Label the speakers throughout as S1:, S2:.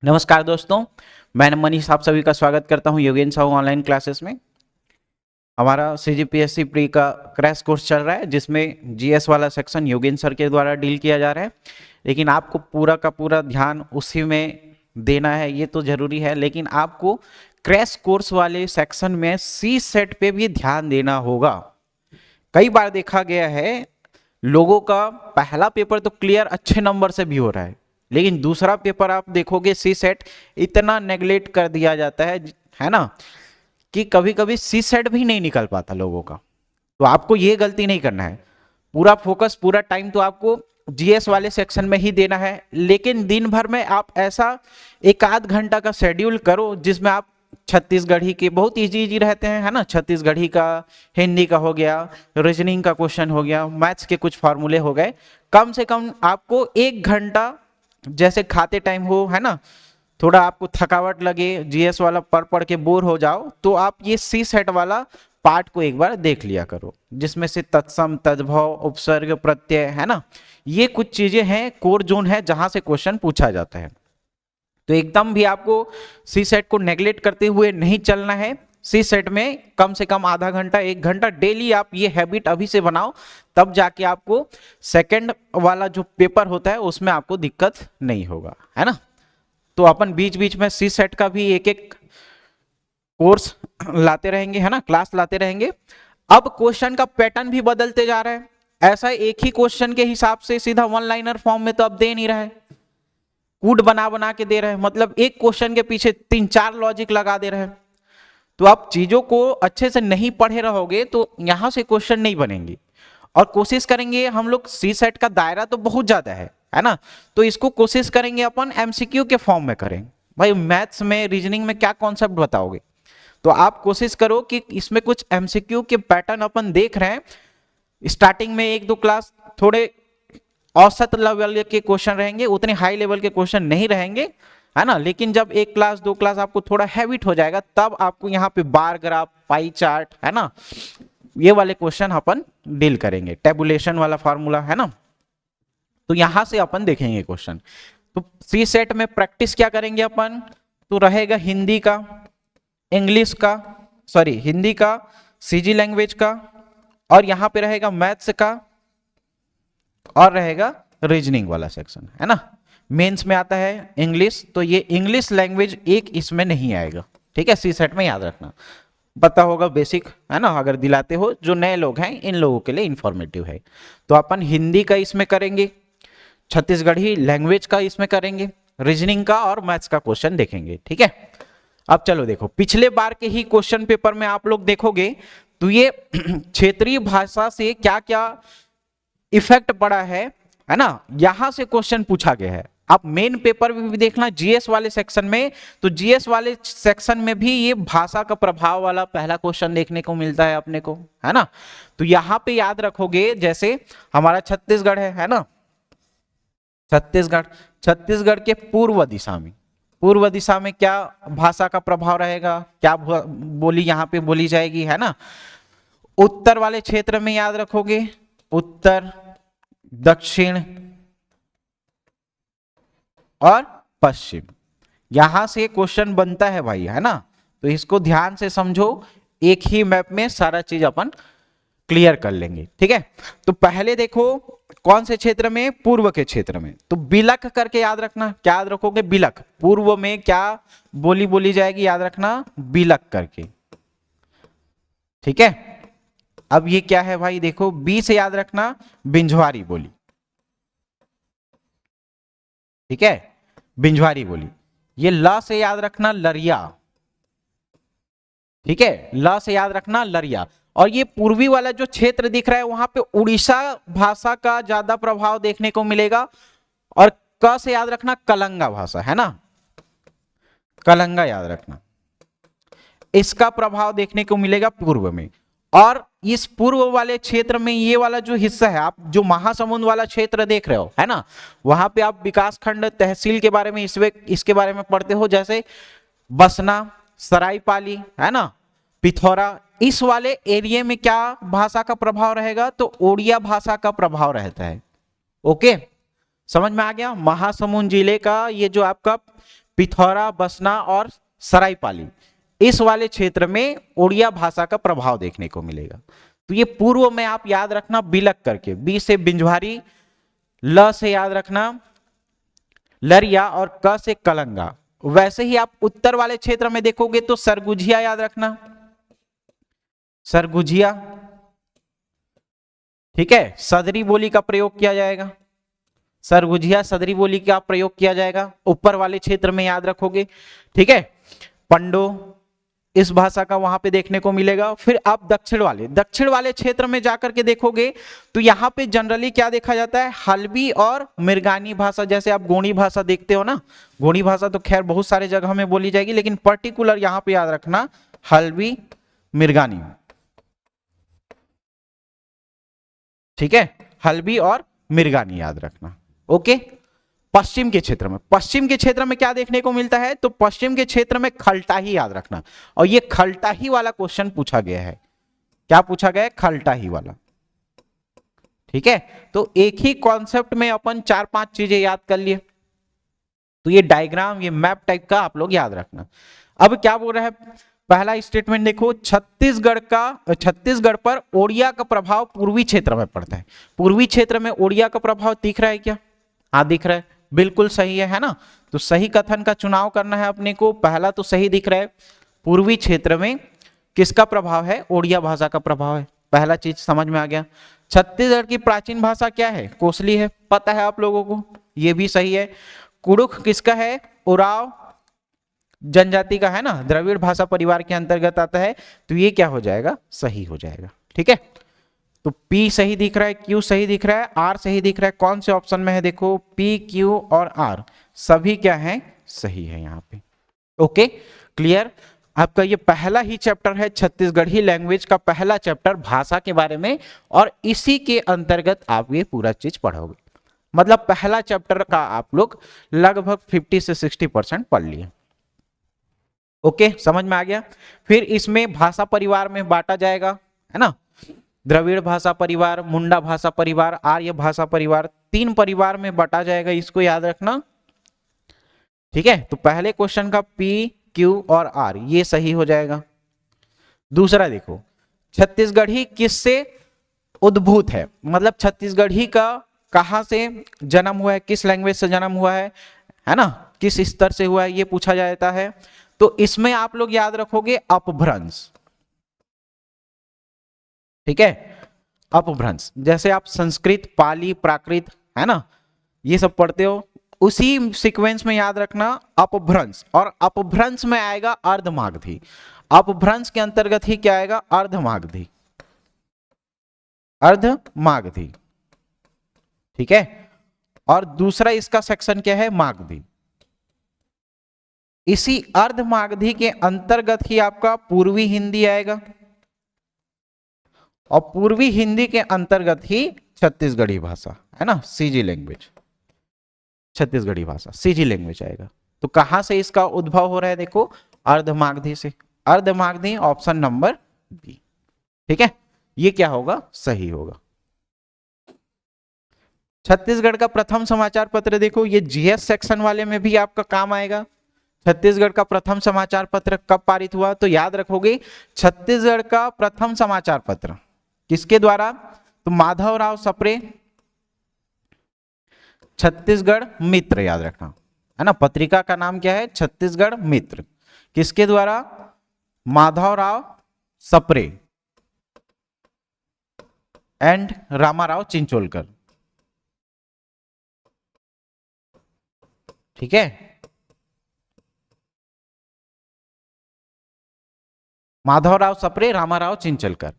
S1: नमस्कार दोस्तों, मैं मनीष आप सभी का स्वागत करता हूं योगेन साहू ऑनलाइन क्लासेस में। हमारा सीजीपीएससी प्री का क्रैश कोर्स चल रहा है जिसमें जीएस वाला सेक्शन योगेन सर के द्वारा डील किया जा रहा है। लेकिन आपको पूरा का पूरा ध्यान उसी में देना है, ये तो जरूरी है, लेकिन आपको क्रैश कोर्स वाले सेक्शन में सी सेट पे भी ध्यान देना होगा। कई बार देखा गया है लोगों का पहला पेपर तो क्लियर अच्छे नंबर से भी हो रहा है, लेकिन दूसरा पेपर आप देखोगे सी सेट इतना नेग्लेक्ट कर दिया जाता है ना, कि कभी कभी सी सेट भी नहीं निकल पाता लोगों का। तो आपको ये गलती नहीं करना है, पूरा फोकस पूरा टाइम तो आपको जीएस वाले सेक्शन में ही देना है। लेकिन दिन भर में आप ऐसा एक आध घंटा का शेड्यूल करो जिसमें आप छत्तीसगढ़ी के बहुत इजी इजी रहते हैं, है ना, छत्तीसगढ़ी का, हिंदी का हो गया, रीजनिंग का क्वेश्चन हो गया, मैथ्स के कुछ फार्मूले हो गए। कम से कम आपको एक घंटा, जैसे खाते टाइम हो, है ना, थोड़ा आपको थकावट लगे, जीएस वाला पढ़ पढ़ के बोर हो जाओ, तो आप ये सी सेट वाला पार्ट को एक बार देख लिया करो, जिसमें से तत्सम, तद्भव, उपसर्ग, प्रत्यय, है ना, ये कुछ चीजें हैं, कोर जोन है जहां से क्वेश्चन पूछा जाता है। तो एकदम भी आपको सी सेट को नेग्लेक्ट करते हुए नहीं चलना है। सी सेट में कम से कम आधा घंटा एक घंटा डेली आप ये हैबिट अभी से बनाओ, तब जाके आपको सेकंड वाला जो पेपर होता है उसमें आपको दिक्कत नहीं होगा, है ना। तो अपन बीच बीच में सी सेट का भी एक एक कोर्स लाते रहेंगे, है ना, क्लास लाते रहेंगे। अब क्वेश्चन का पैटर्न भी बदलते जा रहा है, ऐसा एक ही क्वेश्चन के हिसाब से सीधा वन लाइनर फॉर्म में तो अब दे नहीं रहा है, कूट बना बना के दे रहे हैं, मतलब एक क्वेश्चन के पीछे 3-4 लॉजिक लगा दे रहे हैं। तो आप चीजों को अच्छे से नहीं पढ़े रहोगे तो यहां से क्वेश्चन नहीं बनेंगे। और कोशिश करेंगे हम लोग, सी सेट का दायरा तो बहुत ज्यादा है ना, तो इसको कोशिश करेंगे अपन एमसीक्यू के फॉर्म में करें। भाई मैथ्स में, रीजनिंग में क्या कॉन्सेप्ट बताओगे, तो आप कोशिश करो कि इसमें कुछ एमसीक्यू के पैटर्न अपन देख रहे हैं। स्टार्टिंग में एक दो क्लास थोड़े औसत लेवल के क्वेश्चन रहेंगे, उतने हाई लेवल के क्वेश्चन नहीं रहेंगे, है ना। लेकिन जब एक क्लास दो क्लास आपको थोड़ा हैबिट हो जाएगा, तब आपको यहाँ पे बार ग्राफ, पाई चार्ट, है ना, ये वाले क्वेश्चन अपन डील करेंगे, टेबुलेशन वाला फार्मूला, है ना। तो यहां से अपन देखेंगे क्वेश्चन। तो सी सेट में प्रैक्टिस क्या करेंगे अपन, तो रहेगा हिंदी का, इंग्लिश का, सॉरी हिंदी का, सीजी लैंग्वेज का, और यहां पे रहेगा मैथ्स का, और रहेगा रीजनिंग वाला सेक्शन, है ना। मेंस में आता है इंग्लिश, तो ये इंग्लिश लैंग्वेज एक इसमें नहीं आएगा, ठीक है, सी सेट में याद रखना। पता होगा बेसिक, है ना, अगर दिलाते हो, जो नए लोग हैं इन लोगों के लिए इंफॉर्मेटिव है। तो अपन हिंदी का इसमें करेंगे, छत्तीसगढ़ी लैंग्वेज का इसमें करेंगे, रीजनिंग का और मैथ्स का क्वेश्चन देखेंगे, ठीक है। अब चलो देखो, पिछले बार के ही क्वेश्चन पेपर में आप लोग देखोगे तो ये क्षेत्रीय भाषा से क्या क्या इफेक्ट पड़ा है ना, यहां से क्वेश्चन पूछा गया है। आप मेन पेपर में भी देखना जीएस वाले सेक्शन में, तो जीएस वाले सेक्शन में भी ये भाषा का प्रभाव वाला पहला क्वेश्चन देखने को मिलता है अपने को, है ना। तो यहां पे याद रखोगे, जैसे हमारा छत्तीसगढ़ है ना, छत्तीसगढ़, छत्तीसगढ़ के पूर्व दिशा में, पूर्व दिशा में क्या भाषा का प्रभाव रहेगा, क्या बोली यहां पे बोली जाएगी, है ना। उत्तर वाले क्षेत्र में याद रखोगे उत्तर, दक्षिण और पश्चिम, यहां से क्वेश्चन बनता है भाई, है ना। तो इसको ध्यान से समझो, एक ही मैप में सारा चीज अपन क्लियर कर लेंगे, ठीक है। तो पहले देखो कौन से क्षेत्र में, पूर्व के क्षेत्र में, तो बिलक करके याद रखना, क्या याद रखोगे, बिलक, पूर्व में क्या बोली बोली जाएगी याद रखना, बिलक करके, ठीक है। अब ये क्या है भाई, देखो बी से याद रखना, बिंझवारी बोली, ठीक है, बिंझवारी बोली। ये ल से याद रखना, लरिया, ठीक है, ल से याद रखना लरिया। और ये पूर्वी वाला जो क्षेत्र दिख रहा है वहां पे उड़ीसा भाषा का ज्यादा प्रभाव देखने को मिलेगा। और क से याद रखना कलंगा भाषा, है ना, कलंगा याद रखना, इसका प्रभाव देखने को मिलेगा पूर्व में। और इस पूर्व वाले क्षेत्र में ये वाला जो हिस्सा है, आप जो महासमुंद वाला क्षेत्र देख रहे हो, है ना, वहां पे आप विकास खंड, तहसील के बारे में इसके बारे में पढ़ते हो, जैसे बसना, सरायपाली, है ना, पिथौरा, इस वाले एरिया में क्या भाषा का प्रभाव रहेगा, तो ओडिया भाषा का प्रभाव रहता है। ओके, समझ में आ गया। महासमुंद जिले का ये जो आपका पिथौरा, बसना और सरायपाली, इस वाले क्षेत्र में उड़िया भाषा का प्रभाव देखने को मिलेगा। तो ये पूर्व में आप याद रखना बिलक करके, बी से बिंजवारी, ल से याद रखना लरिया और क से कलंगा। वैसे ही आप उत्तर वाले क्षेत्र में देखोगे तो सरगुजिया याद रखना, सरगुजिया, ठीक है, सदरी बोली का प्रयोग किया जाएगा, सरगुजिया सदरी बोली का प्रयोग किया जाएगा ऊपर वाले क्षेत्र में याद रखोगे, ठीक है। पंडो इस भाषा का वहां पे देखने को मिलेगा। फिर आप दक्षिण वाले क्षेत्र में जाकर के देखोगे तो यहाँ पे जनरली क्या देखा जाता है, हल्बी और मिर्गानी भाषा। जैसे आप गोंडी भाषा देखते हो ना, गोंडी भाषा तो खैर बहुत सारे जगह में बोली जाएगी, लेकिन पर्टिकुलर यहाँ पे याद रखना हल्बी मिर्गानी, ठीक है, हल्बी और मिर्गानी याद रखना। ओके। पश्चिम के क्षेत्र में क्या देखने को मिलता है, तो पश्चिम के क्षेत्र में खलटाही याद रखना। और ये खलटाही वाला क्वेश्चन पूछा गया है, क्या पूछा गया है, खलटाही वाला, ठीक है। तो एक ही कॉन्सेप्ट में अपन 4-5 चीजें याद कर लिए, तो ये डायग्राम, ये मैप टाइप का आप लोग याद रखना। अब क्या बोल रहा है, पहला स्टेटमेंट देखो, छत्तीसगढ़ पर ओडिया का प्रभाव पूर्वी क्षेत्र में पड़ता है। पूर्वी क्षेत्र में ओडिया का प्रभाव दिख रहा है क्या, हाँ दिख रहा है, बिल्कुल सही है ना। तो सही कथन का चुनाव करना है अपने को। पहला तो सही दिख रहा है, पूर्वी क्षेत्र में किसका प्रभाव है, ओडिया भाषा का प्रभाव है, पहला चीज समझ में आ गया। छत्तीसगढ़ की प्राचीन भाषा क्या है, कोसली है, पता है आप लोगों को, ये भी सही है। कुड़ुख किसका है, उराव जनजाति का है ना, द्रविड़ भाषा परिवार के अंतर्गत आता है। तो ये क्या हो जाएगा, सही हो जाएगा, ठीक है। तो P सही दिख रहा है, Q सही दिख रहा है, R सही दिख रहा है। कौन से ऑप्शन में है, देखो P, Q और R सभी क्या है, सही है यहाँ पे। Okay, clear. आपका ये पहला ही चैप्टर है, छत्तीसगढ़ी लैंग्वेज का पहला चैप्टर भाषा के बारे में, और इसी के अंतर्गत आप ये पूरा चीज पढ़ोगे। मतलब पहला चैप्टर का आप लोग लगभग 50 से 60% पढ़ लिए। ओके, समझ में आ गया। फिर इसमें भाषा परिवार में बांटा जाएगा, है ना, द्रविड़ भाषा परिवार, मुंडा भाषा परिवार, आर्य भाषा परिवार, 3 परिवार में बांटा जाएगा, इसको याद रखना, ठीक है। तो पहले क्वेश्चन का P, Q और R ये सही हो जाएगा। दूसरा देखो, छत्तीसगढ़ी किससे उद्भूत है, मतलब छत्तीसगढ़ी का कहां से जन्म हुआ है, किस लैंग्वेज से जन्म हुआ है ना, किस स्तर से हुआ है, ये पूछा जाता है। तो इसमें आप लोग याद रखोगे अपभ्रंश, ठीक है, अपभ्रंश। जैसे आप संस्कृत, पाली, प्राकृत, है ना, ये सब पढ़ते हो, उसी सीक्वेंस में याद रखना अपभ्रंश। और अपभ्रंश में आएगा अर्धमागधी, अपभ्रंश के अंतर्गत ही क्या आएगा, अर्धमागधी, अर्धमागधी, ठीक है। और दूसरा इसका सेक्शन क्या है, मागधी। इसी अर्धमागधी के अंतर्गत ही आपका पूर्वी हिंदी आएगा, और पूर्वी हिंदी के अंतर्गत ही छत्तीसगढ़ी भाषा, है ना, सीजी लैंग्वेज, छत्तीसगढ़ी भाषा सीजी लैंग्वेज आएगा। तो कहां से इसका उद्भव हो रहा है, देखो अर्धमागधी से, अर्धमागधी ऑप्शन नंबर बी, ठीक है। ये क्या होगा, सही होगा। छत्तीसगढ़ का प्रथम समाचार पत्र देखो, ये जीएस सेक्शन वाले में भी आपका काम आएगा। छत्तीसगढ़ का प्रथम समाचार पत्र कब पारित हुआ, तो याद रखोगे छत्तीसगढ़ का प्रथम समाचार पत्र किसके द्वारा, तो माधवराव सप्रे, छत्तीसगढ़ मित्र याद रखना, है ना, पत्रिका का नाम क्या है, छत्तीसगढ़ मित्र, किसके द्वारा, माधवराव सप्रे एंड रामाराव चिंचोलकर, ठीक है। माधवराव सप्रे, रामाराव चिंचोलकर।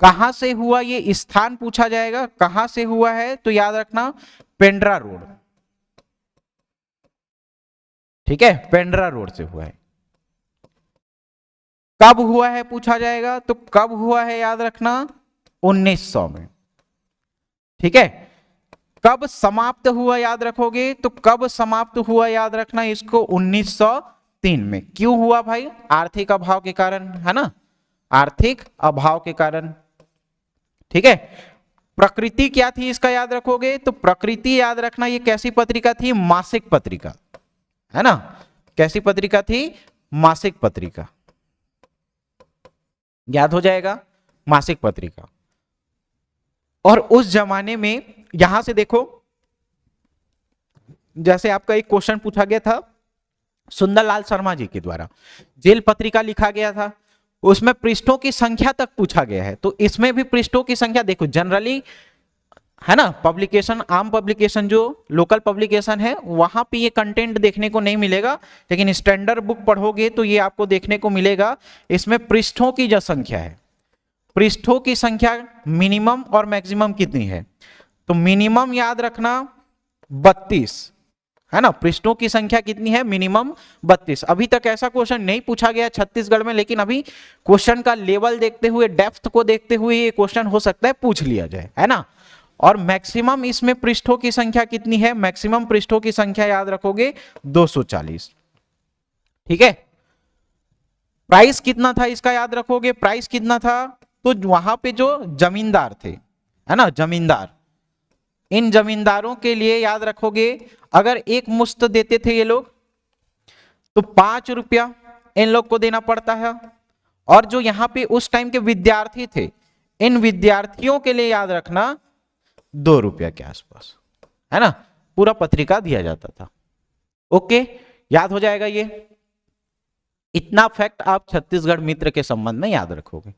S1: कहां से हुआ, ये स्थान पूछा जाएगा, कहां से हुआ है, तो याद रखना पेंड्रा रोड, ठीक है, पेंड्रा रोड से हुआ है। कब हुआ है पूछा जाएगा, तो कब हुआ है याद रखना 1900 में, ठीक है। कब समाप्त हुआ याद रखोगे, तो कब समाप्त हुआ याद रखना इसको 1903 में। क्यों हुआ भाई, आर्थिक अभाव के कारण, है ना, आर्थिक अभाव के कारण, ठीक है। प्रकृति क्या थी इसका याद रखोगे, तो प्रकृति याद रखना ये कैसी पत्रिका थी, मासिक पत्रिका, है ना, कैसी पत्रिका थी? मासिक पत्रिका, याद हो जाएगा, मासिक पत्रिका। और उस जमाने में यहां से देखो, जैसे आपका एक क्वेश्चन पूछा गया था सुंदरलाल शर्मा जी के द्वारा, जेल पत्रिका लिखा गया था, उसमें पृष्ठों की संख्या तक पूछा गया है। तो इसमें भी पृष्ठों की संख्या देखो, जनरली है ना, पब्लिकेशन, आम पब्लिकेशन जो लोकल पब्लिकेशन है वहां पे ये कंटेंट देखने को नहीं मिलेगा, लेकिन स्टैंडर्ड बुक पढ़ोगे तो ये आपको देखने को मिलेगा। इसमें पृष्ठों की जो संख्या है, पृष्ठों की संख्या मिनिमम और मैक्सिमम कितनी है? तो मिनिमम याद रखना 32 है ना, पृष्ठों की संख्या कितनी है? मिनिमम 32। अभी तक ऐसा क्वेश्चन नहीं पूछा गया छत्तीसगढ़ में, लेकिन अभी क्वेश्चन का लेवल देखते हुए, डेप्थ को देखते हुए ये क्वेश्चन हो सकता है पूछ लिया जाए, है ना। और मैक्सिमम इसमें पृष्ठों की संख्या कितनी है? मैक्सिमम पृष्ठों की संख्या याद रखोगे 240। ठीक है, प्राइस कितना था इसका याद रखोगे, प्राइस कितना था? तो वहां पे जो जमींदार थे, है ना, जमींदार, इन जमींदारों के लिए याद रखोगे, अगर एक मुश्त देते थे ये लोग तो 5 रुपया इन लोग को देना पड़ता है। और जो यहां पे उस टाइम के विद्यार्थी थे, इन विद्यार्थियों के लिए याद रखना 2 रुपया के आसपास, है ना, पूरा पत्रिका दिया जाता था। ओके, याद हो जाएगा ये। इतना फैक्ट आप छत्तीसगढ़ मित्र के संबंध में याद रखोगे।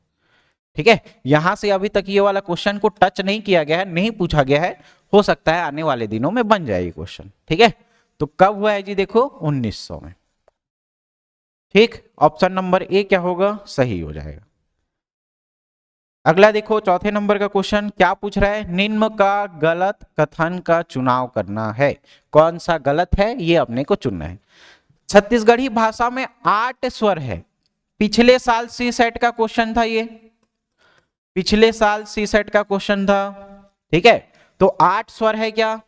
S1: ठीक है, यहां से अभी तक ये वाला क्वेश्चन को टच नहीं किया गया है, नहीं पूछा गया है, हो सकता है आने वाले दिनों में बन जाए ये क्वेश्चन। ठीक है, तो कब हुआ है जी? देखो 1900 में। ठीक, ऑप्शन नंबर ए क्या होगा? सही हो जाएगा। अगला देखो, चौथे नंबर का क्वेश्चन क्या पूछ रहा है? निम्न का गलत कथन का चुनाव करना है। कौन सा गलत है ये अपने को चुनना है। छत्तीसगढ़ी भाषा में 8 स्वर है। पिछले साल सी सेट का क्वेश्चन था ये, पिछले साल सी सेट का क्वेश्चन था। ठीक है, तो 8 स्वर है क्या?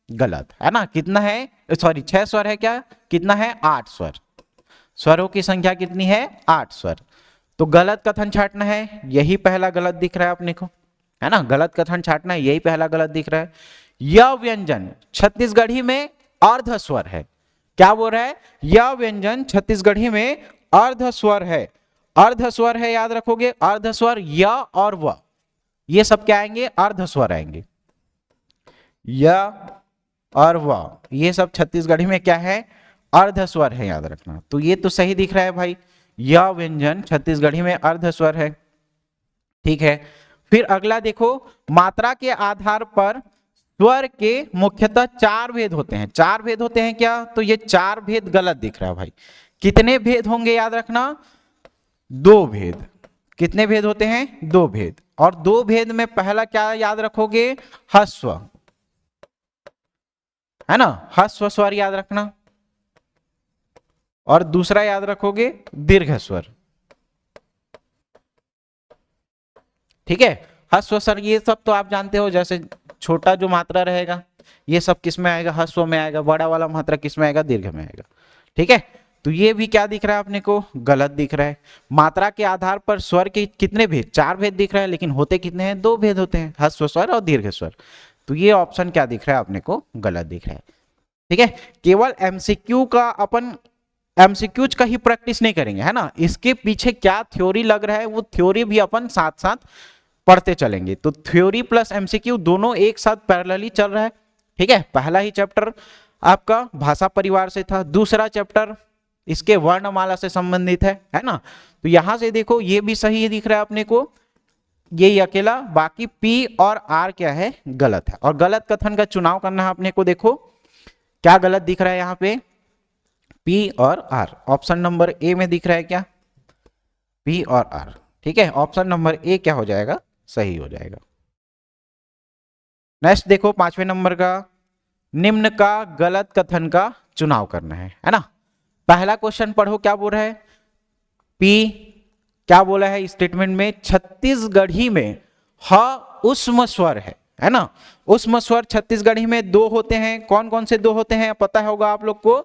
S1: गलत है ना। कितना है? सॉरी, 6 स्वर है क्या? कितना है? 8 स्वर। स्वरों की संख्या कितनी है? 8 स्वर। तो गलत कथन छांटना है, यही पहला गलत दिख रहा है अपने को, है ना, गलत कथन छांटना है, यही पहला गलत दिख रहा है। यह व्यंजन छत्तीसगढ़ी में अर्ध स्वर है। क्या बोल रहा है? यह व्यंजन छत्तीसगढ़ी में अर्ध स्वर है। अर्ध स्वर है, याद रखोगे, अर्ध स्वर य और व, ये सब क्या आएंगे? अर्ध स्वर आएंगे। य और व ये सब छत्तीसगढ़ी में क्या है? अर्ध स्वर है, याद रखना। तो ये तो सही दिख रहा है भाई, यह व्यंजन छत्तीसगढ़ी में अर्ध स्वर है। ठीक है, फिर अगला देखो, मात्रा के आधार पर स्वर के मुख्यतः 4 भेद होते हैं। 4 भेद होते हैं क्या? तो ये 4 भेद गलत दिख रहा है भाई। कितने भेद होंगे याद रखना? 2 भेद। कितने भेद होते हैं? 2 भेद। और 2 भेद में पहला क्या याद रखोगे? ह्रस्व, है ना, ह्रस्व स्वर याद रखना। और दूसरा याद रखोगे दीर्घ स्वर। ठीक है, ह्रस्व स्वर ये सब तो आप जानते हो, जैसे छोटा जो मात्रा रहेगा ये सब किस में आएगा? ह्रस्व में आएगा। बड़ा वाला मात्रा किस में आएगा? दीर्घ में आएगा। ठीक है, तो ये भी क्या दिख रहा है अपने को? गलत दिख रहा है। मात्रा के आधार पर स्वर के कितने भेद? 4 भेद दिख रहा है, लेकिन होते कितने हैं? 2 भेद होते हैं, ह्रस्व स्वर और दीर्घ स्वर। तो ये ऑप्शन क्या दिख रहा है अपने को? गलत दिख रहा है। ठीक है, केवल एमसीक्यू का अपन एमसीक्यूज का ही प्रैक्टिस नहीं करेंगे, है ना, इसके पीछे क्या थ्योरी लग रहा है वो थ्योरी भी अपन साथ साथ पढ़ते चलेंगे। तो थ्योरी प्लस एमसीक्यू दोनों एक साथ पैरेलली चल रहा है। ठीक है, पहला ही चैप्टर आपका भाषा परिवार से था, दूसरा चैप्टर इसके वर्णमाला से संबंधित है ना। तो यहां से देखो ये भी सही दिख रहा है अपने को, ये अकेला, बाकी पी और आर क्या है? गलत है। और गलत कथन का चुनाव करना है अपने को। देखो क्या गलत दिख रहा है यहाँ पे? पी और आर। ऑप्शन नंबर ए में दिख रहा है क्या? पी और आर। ठीक है, ऑप्शन नंबर ए क्या हो जाएगा? सही हो जाएगा। नेक्स्ट देखो, 5वें नंबर का, निम्न का गलत कथन का चुनाव करना है ना। पहला क्वेश्चन पढ़ो, क्या बोल रहा है? पी क्या बोला है स्टेटमेंट में? छत्तीसगढ़ी में ह उष्म स्वर है ना। उष्म स्वर छत्तीसगढ़ी में 2 होते हैं। कौन कौन से 2 होते हैं पता होगा आप लोग को?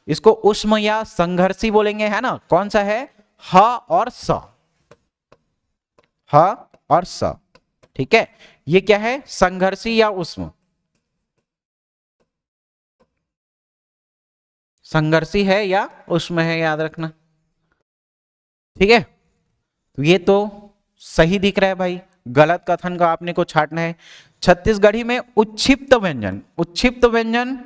S1: इसको उष्म या संघर्षी बोलेंगे, है ना। कौन सा है? ह और स, ह और स। ठीक है, ये क्या है? संघर्षी या उष्म। संघर्षी है या उसमें है, याद रखना। ठीक है, तो ये तो सही दिख रहा है भाई, गलत कथन का आपने को छांटना है। छत्तीसगढ़ी में उच्छिप्त व्यंजन, उच्छिप्त व्यंजन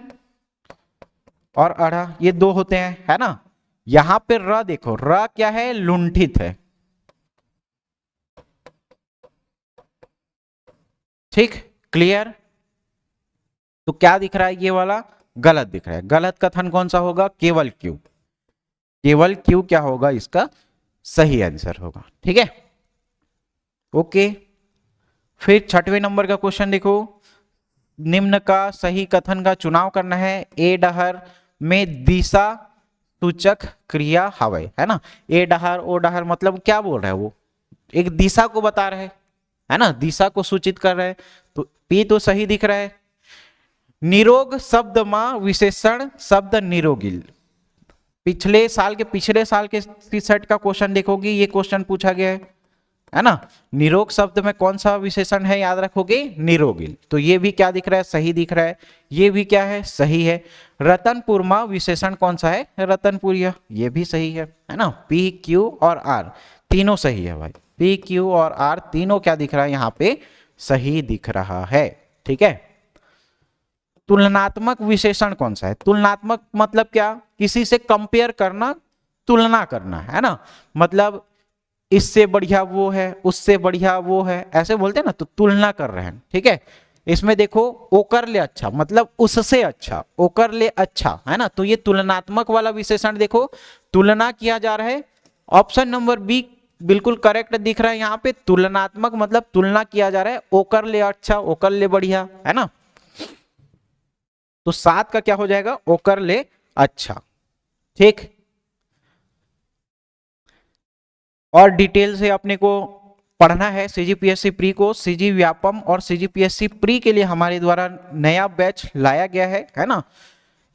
S1: और अड़ा ये दो होते हैं, है ना। यहां पे र देखो, र क्या है, लुंठित है। ठीक, क्लियर। तो क्या दिख रहा है, ये वाला गलत दिख रहा है। गलत कथन कौन सा होगा, केवल क्यों, केवल क्यों क्या होगा इसका सही आंसर होगा। ठीक है, ओके। फिर छठवें नंबर का क्वेश्चन देखो, निम्न का सही कथन का चुनाव करना है। ए डहर में दिशा सूचक क्रिया हवे, है ना। ए डहर ओ डहर मतलब क्या बोल रहा है, वो एक दिशा को बता रहा है ना, दिशा को सूचित कर रहा है। तो पी तो सही दिख रहा है। निरोग शब्द मां विशेषण शब्द निरोगिल, पिछले साल के सेट का क्वेश्चन देखोगे, ये क्वेश्चन पूछा गया है ना। निरोग शब्द में कौन सा विशेषण है, याद रखोगे, निरोगिल। तो ये भी क्या दिख रहा है, सही दिख रहा है। ये भी क्या है, सही है। रतनपुर में विशेषण कौन सा है, रतनपुरिया, ये भी सही है ना। पी क्यू और आर तीनों सही है भाई, पी क्यू और आर तीनों क्या दिख रहा है यहाँ पे, सही दिख रहा है। ठीक है। तुलनात्मक विशेषण कौन सा है, तुलनात्मक मतलब क्या, किसी से कंपेयर करना, तुलना करना, है ना। मतलब इससे बढ़िया वो है, उससे बढ़िया वो है, ऐसे बोलते हैं ना, तो तुलना कर रहे हैं। ठीक है, इसमें देखो ओकर ले अच्छा मतलब उससे अच्छा, ओकर ले अच्छा, है ना। तो ये तुलनात्मक वाला विशेषण देखो, तुलना किया जा रहा है। ऑप्शन नंबर बी बिल्कुल करेक्ट दिख रहा है यहाँ पे, तुलनात्मक मतलब तुलना किया जा रहा है, ओकर ले अच्छा, ओकर ले बढ़िया, है ना। तो 7 का क्या हो जाएगा, ओकर ले अच्छा। ठीक, और डिटेल से अपने को पढ़ना है सीजीपीएससी प्री को। सीजी व्यापम और सीजीपीएससी प्री के लिए हमारे द्वारा नया बैच लाया गया है ना।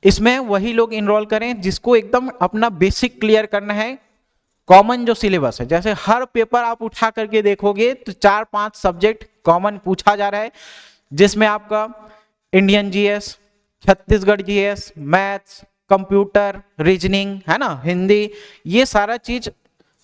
S1: इसमें वही लोग इनरोल करें जिसको एकदम अपना बेसिक क्लियर करना है। कॉमन जो सिलेबस है, जैसे हर पेपर आप उठा करके देखोगे तो 4-5 सब्जेक्ट कॉमन पूछा जा रहा है, जिसमें आपका Indian GS, Chhattisgarh GS, maths, computer, reasoning, है ना, हिंदी, ये सारा चीज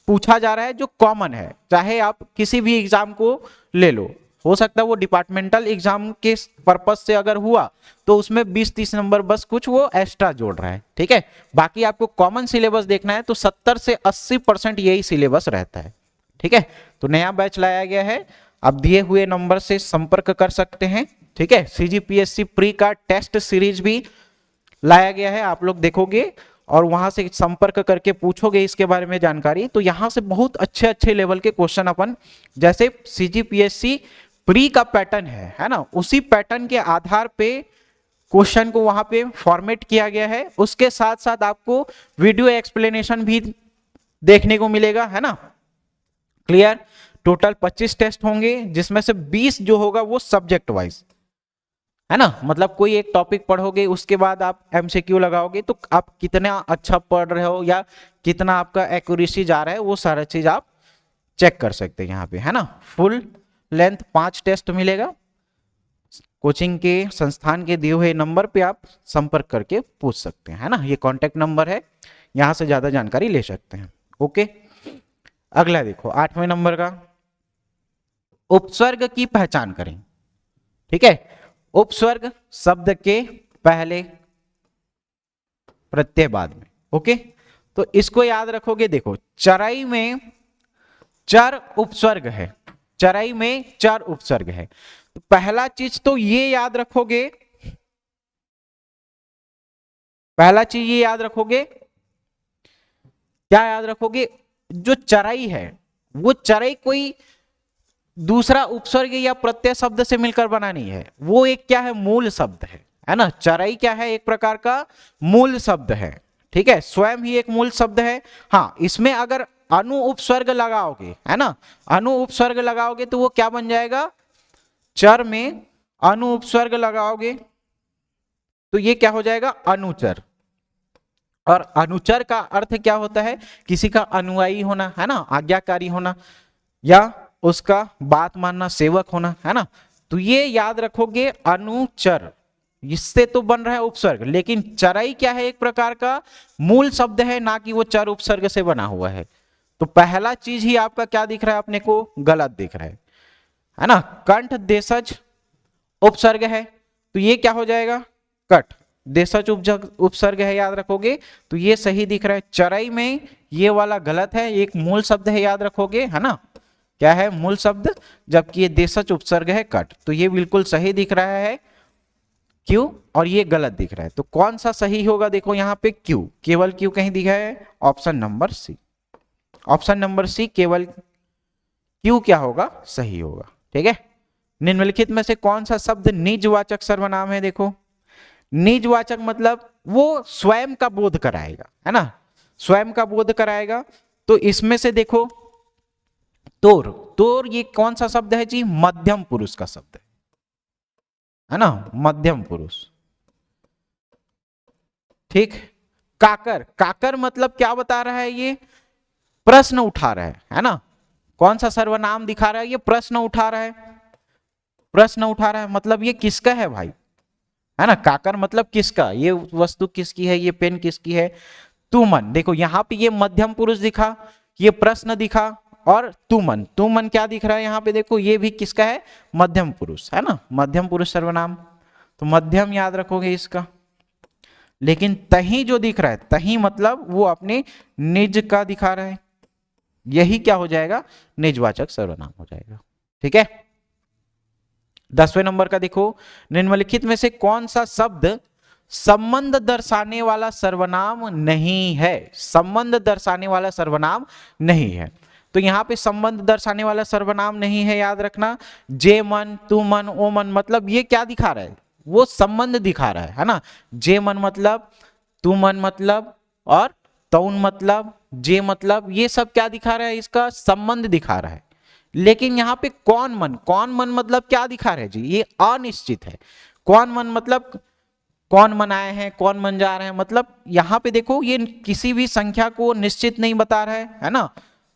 S1: पूछा जा रहा है जो कॉमन है। चाहे आप किसी भी एग्जाम को ले लो, हो सकता है वो डिपार्टमेंटल एग्जाम के पर्पज से अगर हुआ तो उसमें 20-30 नंबर बस कुछ वो एक्स्ट्रा जोड़ रहा है। ठीक है, बाकी आपको कॉमन सिलेबस देखना है तो 70 से 80% यही सिलेबस रहता है। ठीक है, तो नया बैच लाया गया है, आप दिए हुए नंबर से संपर्क कर सकते हैं। ठीक है, सीजीपीएससी प्री का टेस्ट सीरीज भी लाया गया है, आप लोग देखोगे और वहां से संपर्क करके पूछोगे इसके बारे में जानकारी, तो यहां से बहुत अच्छे अच्छे लेवल के क्वेश्चन अपन, जैसे सीजीपीएससी प्री का पैटर्न है ना, उसी पैटर्न के आधार पे क्वेश्चन को वहां पे फॉर्मेट किया गया है। उसके साथ साथ आपको वीडियो एक्सप्लेनेशन भी देखने को मिलेगा, है ना। क्लियर। टोटल 25 टेस्ट होंगे, जिसमें से 20 जो होगा वो सब्जेक्ट वाइज, है ना। मतलब कोई एक टॉपिक पढ़ोगे, उसके बाद आप एमसीक्यू लगाओगे, तो आप कितना अच्छा पढ़ रहे हो या कितना आपका एक्यूरेसी जा रहा है, वो सारा चीज आप चेक कर सकते हैं यहाँ पे, है ना। फुल लेंथ 5 टेस्ट मिलेगा। कोचिंग के संस्थान के दिए हुए नंबर पे आप संपर्क करके पूछ सकते हैं, है ना। ये कॉन्टेक्ट नंबर है, यहां से ज्यादा जानकारी ले सकते हैं। ओके, अगला देखो 8वें नंबर का, उपसर्ग की पहचान करें। ठीक है, उपसर्ग शब्द के पहले प्रत्यय बाद में। ओके, तो इसको याद रखोगे। देखो चराई में चर उपसर्ग है, चराई में चर उपसर्ग है, तो पहला चीज तो ये याद रखोगे, पहला चीज ये याद रखोगे, क्या याद रखोगे, जो चराई है वो चराई कोई दूसरा उपसर्ग या प्रत्यय शब्द से मिलकर बना नहीं है, वो एक क्या है, मूल शब्द है ना। चराई क्या है, एक प्रकार का मूल शब्द है। ठीक है, स्वयं ही एक मूल शब्द है। हाँ, इसमें अगर अनु उपसर्ग लगाओगे, है ना, अनु उपसर्ग लगाओगे तो वो क्या बन जाएगा, चर में अनु उपसर्ग लगाओगे तो ये क्या हो जाएगा, अनुचर। और अनुचर का अर्थ क्या होता है, किसी का अनुयायी होना, है ना, आज्ञाकारी होना, या उसका बात मानना, सेवक होना, है ना। तो ये याद रखोगे अनुचर, इससे तो बन रहा है उपसर्ग, लेकिन चराई क्या है, एक प्रकार का मूल शब्द है, ना कि वो चर उपसर्ग से बना हुआ है। तो पहला चीज ही आपका क्या दिख रहा है अपने को, गलत दिख रहा है ना। कंठ देशज उपसर्ग है, तो ये क्या हो जाएगा, कट। देशज उपसर्ग है, याद रखोगे, तो ये सही दिख रहा है। चराई में ये वाला गलत है, एक मूल शब्द है, याद रखोगे, है ना, क्या है, मूल शब्द, जबकि ये देशज उपसर्ग है, कट। तो ये बिल्कुल सही दिख रहा है क्यों, और ये गलत दिख रहा है। तो कौन सा सही होगा, देखो यहाँ पे क्यू, केवल क्यू कहीं दिखा है, option number C. Option number C, केवल क्यू क्या होगा, सही होगा। ठीक है। निम्नलिखित में से कौन सा शब्द निजवाचक सर्वनाम है, देखो निजवाचक मतलब वो स्वयं का बोध कराएगा, है ना, स्वयं का बोध कराएगा। तो इसमें से देखो तोर, तोर ये कौन सा शब्द है जी, मध्यम पुरुष का शब्द है ना, मध्यम पुरुष। ठीक। काकर, काकर मतलब क्या बता रहा है, ये प्रश्न उठा रहा है ना। कौन सा सर्वनाम दिखा रहा है, ये प्रश्न उठा रहा है, प्रश्न उठा रहा है, मतलब ये किसका है भाई, है ना। काकर मतलब किसका, ये वस्तु किसकी है, ये पेन किसकी है। तुमन, देखो यहां पे ये मध्यम पुरुष दिखा, ये प्रश्न दिखा, और तुमन, तुमन क्या दिख रहा है यहाँ पे, देखो ये भी किसका है, मध्यम पुरुष, है ना, मध्यम पुरुष सर्वनाम। तो मध्यम याद रखोगे इसका। लेकिन तही जो दिख रहा है, तही मतलब वो अपने निज का दिखा रहा है, यही क्या हो जाएगा, निजवाचक सर्वनाम हो जाएगा। ठीक है। 10वें नंबर का देखो, निम्नलिखित में से कौन सा शब्द संबंध दर्शाने वाला सर्वनाम नहीं है, संबंध दर्शाने वाला सर्वनाम नहीं है। तो यहां पे संबंध दर्शाने वाला सर्वनाम नहीं है, याद रखना, जे मन, तू मन, ओ मन, मतलब ये क्या दिखा रहा है, वो संबंध दिखा रहा है ना। जे मन मतलब, तू मन मतलब, और तौन मतलब, जे मतलब, ये सब क्या दिखा रहा है, इसका संबंध दिखा रहा है। लेकिन यहां पे कौन मन, कौन मन मतलब क्या दिखा रहे हैं जी, ये अनिश्चित है। कौन मन मतलब कौन मन आए हैं, कौन मन जा रहे हैं, मतलब यहां पे देखो ये किसी भी संख्या को निश्चित नहीं बता रहा है ना।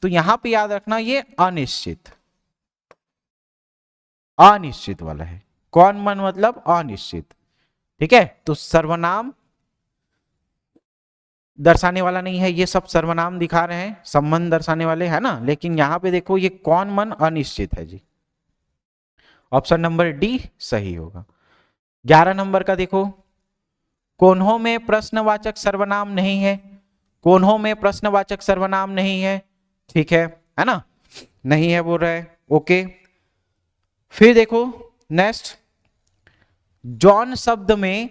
S1: तो यहां पे याद रखना ये अनिश्चित, अनिश्चित वाला है। कौन मन मतलब अनिश्चित। ठीक है। तो सर्वनाम दर्शाने वाला नहीं है, ये सब सर्वनाम दिखा रहे हैं, संबंध दर्शाने वाले, है ना। लेकिन यहां पे देखो ये कौन मन अनिश्चित है जी, ऑप्शन नंबर डी सही होगा। 11 नंबर का देखो, कोन्हों में प्रश्नवाचक सर्वनाम नहीं है, कोन्हों में प्रश्नवाचक सर्वनाम नहीं है, ठीक है ना, नहीं है बोल रहा है, ओके। फिर देखो नेक्स्ट, जॉन शब्द में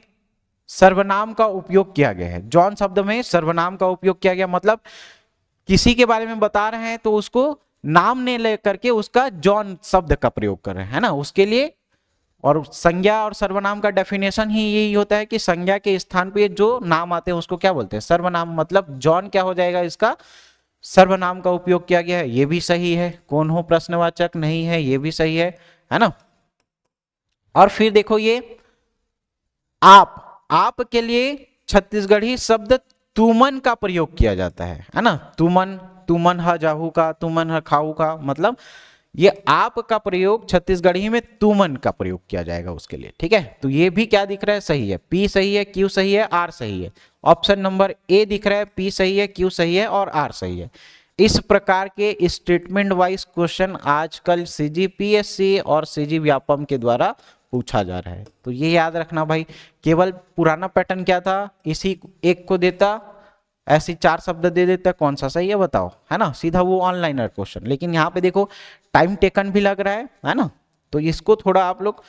S1: सर्वनाम का उपयोग किया गया है, जॉन शब्द में सर्वनाम का उपयोग किया गया, मतलब किसी के बारे में बता रहे हैं तो उसको नाम ने लेकर के उसका जॉन शब्द का प्रयोग कर रहे हैं, है ना, उसके लिए। और संज्ञा और सर्वनाम का डेफिनेशन ही यही होता है कि संज्ञा के स्थान पे जो नाम आते हैं उसको क्या बोलते हैं, सर्वनाम, मतलब जॉन क्या हो जाएगा, इसका सर्वनाम का उपयोग किया गया है, ये भी सही है। कौन हो प्रश्नवाचक नहीं है, ये भी सही है ना। और फिर देखो ये आप के लिए छत्तीसगढ़ी शब्द तुमन का प्रयोग किया जाता है ना। तुमन, तुमन ह जाहू का, तुमन ह खाऊ का, मतलब ये आप का प्रयोग छत्तीसगढ़ी में तुमन का प्रयोग किया जाएगा उसके लिए। ठीक है। तो ये भी क्या दिख रहा है, सही है, पी सही है, क्यू सही है, आर सही है। ऑप्शन नंबर ए दिख रहा है, पी सही है, क्यू सही है और आर सही है। इस प्रकार के स्टेटमेंट वाइज क्वेश्चन आजकल सीजीपीएससी और सीजी व्यापम के द्वारा पूछा जा रहा है। तो ये याद रखना भाई, केवल पुराना पैटर्न क्या था, इसी एक को देता, ऐसी 4 शब्द दे देता, कौन सा सही है बताओ, है ना, सीधा वो ऑनलाइनर क्वेश्चन। लेकिन यहाँ पे देखो टाइम टेकन भी लग रहा है ना। तो इसको थोड़ा आप लोग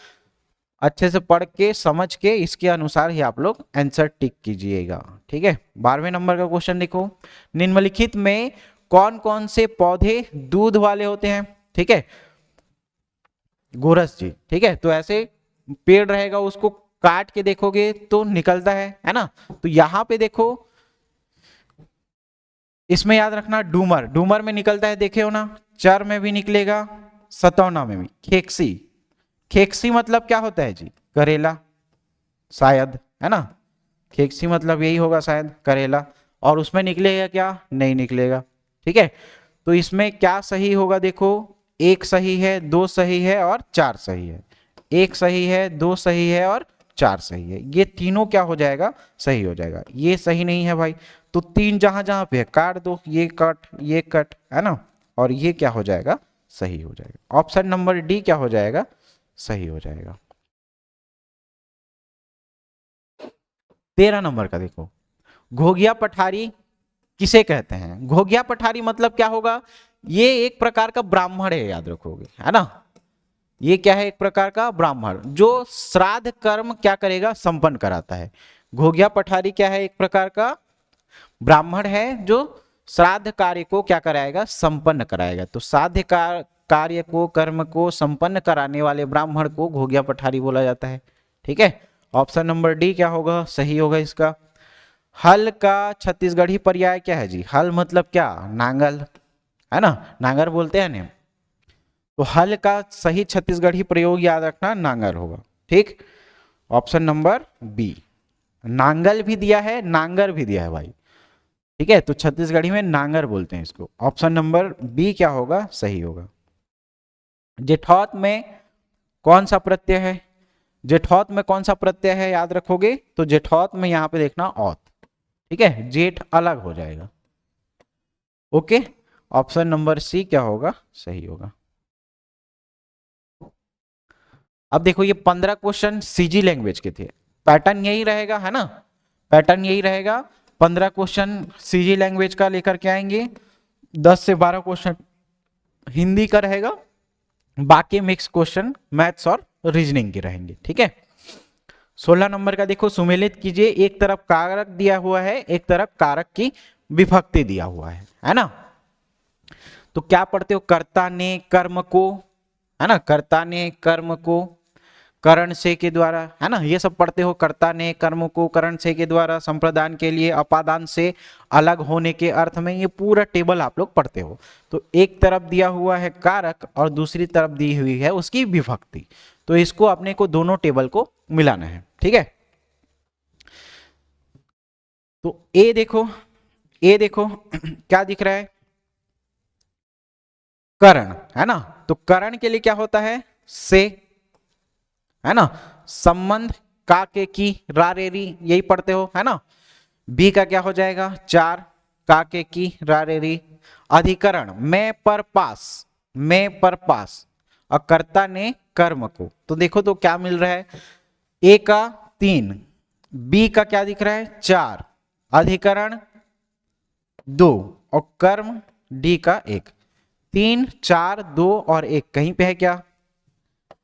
S1: अच्छे से पढ़ के समझ के इसके अनुसार ही आप लोग आंसर टिक कीजिएगा। ठीक है। 12वें नंबर का क्वेश्चन देखो, निम्नलिखित में कौन कौन से पौधे दूध वाले होते हैं। ठीक है, गोरस जी। ठीक है, तो ऐसे पेड़ रहेगा, उसको काट के देखोगे तो निकलता है ना। तो यहां पे देखो इसमें याद रखना डूमर, डूमर में निकलता है, देखे हो ना, चर में भी निकलेगा, सतौना में भी। खेकसी, खेकसी मतलब क्या होता है जी, करेला शायद, है ना, खेकसी मतलब यही होगा शायद, करेला। और उसमें निकलेगा क्या, नहीं निकलेगा। ठीक है। तो इसमें क्या सही होगा, देखो 1 सही है, 2 सही है और 4 सही है। 1 सही है, 2 सही है और 4 सही है। ये तीनों क्या हो जाएगा, सही हो जाएगा। ये सही नहीं है भाई, तो 3 जहां जहां पे है काट दो, ये कट है ना, और ये क्या हो जाएगा, सही हो जाएगा। ऑप्शन नंबर डी क्या हो जाएगा, सही हो जाएगा। 13 नंबर का देखो, घोघिया पठारी किसे कहते हैं। घोघिया पठारी मतलब क्या होगा, ये एक प्रकार का ब्राह्मण है, याद रखोगे, है ना। ये क्या है, एक प्रकार का ब्राह्मण जो श्राद्ध कर्म क्या करेगा, संपन्न कराता है। घोघिया पठारी क्या है, एक प्रकार का ब्राह्मण है जो श्राद्ध कार्य को क्या कराएगा, संपन्न कराएगा। तो श्राद्ध कार्य को, कर्म को संपन्न कराने वाले ब्राह्मण को घोघिया पठारी बोला जाता है। ठीक है, ऑप्शन नंबर डी क्या होगा, सही होगा इसका। हल का छत्तीसगढ़ी पर्याय क्या है जी, हल मतलब क्या, नांगल, है ना, नांगर बोलते हैं ना। तो हल का सही छत्तीसगढ़ी प्रयोग याद रखना नांगर होगा। ठीक, ऑप्शन नंबर बी, नांगल भी दिया है, नांगर भी दिया है भाई। ठीक है, तो छत्तीसगढ़ी में नांगर बोलते हैं इसको। ऑप्शन नंबर बी क्या होगा, सही होगा। जेठौत में कौन सा प्रत्यय है, जेठौत में कौन सा प्रत्यय है याद रखोगे, तो जेठौत में यहां पे देखना औत। ठीक है, जेठ अलग हो जाएगा। ओके, ऑप्शन नंबर सी क्या होगा, सही होगा। अब देखो ये 15 क्वेश्चन सीजी लैंग्वेज के थे, पैटर्न यही रहेगा, है ना, पैटर्न यही रहेगा। 15 क्वेश्चन सीजी लैंग्वेज का लेकर के आएंगे, 10 से 12 क्वेश्चन हिंदी का रहेगा, बाकी मिक्स क्वेश्चन मैथ्स और रीजनिंग के रहेंगे। ठीक है, 16 नंबर का देखो, सुमेलित कीजिए, एक तरफ कारक दिया हुआ है, एक तरफ कारक की विभक्ति दिया हुआ है ना। तो क्या पढ़ते हो, कर्ता ने कर्म को, है ना, कर्ता ने कर्म को करण से के द्वारा, है ना, ये सब पढ़ते हो। कर्ता ने कर्म को करण से के द्वारा संप्रदान के लिए अपादान से अलग होने के अर्थ में, ये पूरा टेबल आप लोग पढ़ते हो। तो एक तरफ दिया हुआ है कारक और दूसरी तरफ दी हुई है उसकी विभक्ति, तो इसको अपने को दोनों टेबल को मिलाना है। ठीक है, तो ए देखो, ए देखो क्या दिख रहा है, करण, है ना। तो करण के लिए क्या होता है, से, है ना, संबंध का के की रा रे री, यही पढ़ते हो, है ना। बी का क्या हो जाएगा, 4 का के की रा रे री। अधिकरण मैं पर पास, मैं पर पास, और कर्ता ने कर्म को, तो देखो तो क्या मिल रहा है, ए का 3, बी का क्या दिख रहा है 4, अधिकरण 2 और कर्म डी का 1। 3 4 2 और 1 कहीं पे है क्या,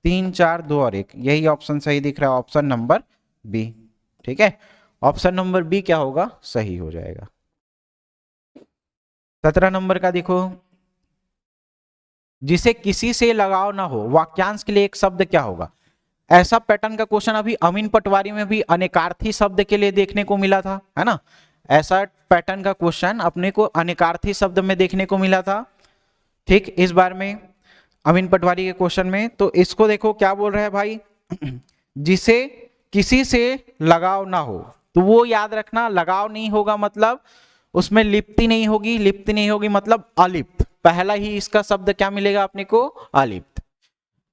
S1: 3 4 2 और 1, यही ऑप्शन सही दिख रहा है, ऑप्शन नंबर बी। ठीक है, ऑप्शन नंबर बी क्या होगा, सही हो जाएगा। 17 नंबर का देखो, जिसे किसी से लगाव ना हो, वाक्यांश के लिए एक शब्द क्या होगा। ऐसा पैटर्न का क्वेश्चन अभी अमीन पटवारी में भी अनेकार्थी शब्द के लिए देखने को मिला था, है ना। ऐसा पैटर्न का क्वेश्चन अपने को अनेकार्थी शब्द में देखने को मिला था। ठीक, इस बार में अमीन पटवारी के क्वेश्चन में, तो इसको देखो क्या बोल रहा है भाई, जिसे किसी से लगाव ना हो, तो वो याद रखना, लगाव नहीं होगा मतलब उसमें लिप्ति नहीं होगी, लिप्ति नहीं होगी मतलब अलिप्त, पहला ही इसका शब्द क्या मिलेगा अपने को, अलिप्त।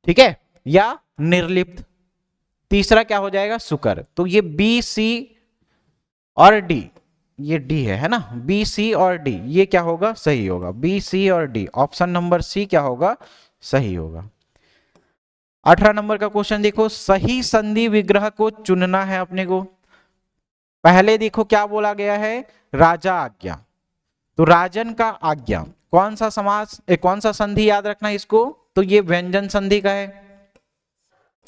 S1: ठीक है, या निर्लिप्त, तीसरा क्या हो जाएगा, सुकर। तो ये बी सी और डी, ये डी है ना, बी सी और डी, ये क्या होगा, सही होगा, बी सी और डी, ऑप्शन नंबर सी क्या होगा, सही होगा। 18 नंबर का क्वेश्चन देखो, सही संधि विग्रह को चुनना है अपने को। पहले देखो क्या बोला गया है, राजा आज्ञा, तो राजन का आज्ञा, कौन सा समास, कौन सा संधि याद रखना इसको, तो ये व्यंजन संधि का है,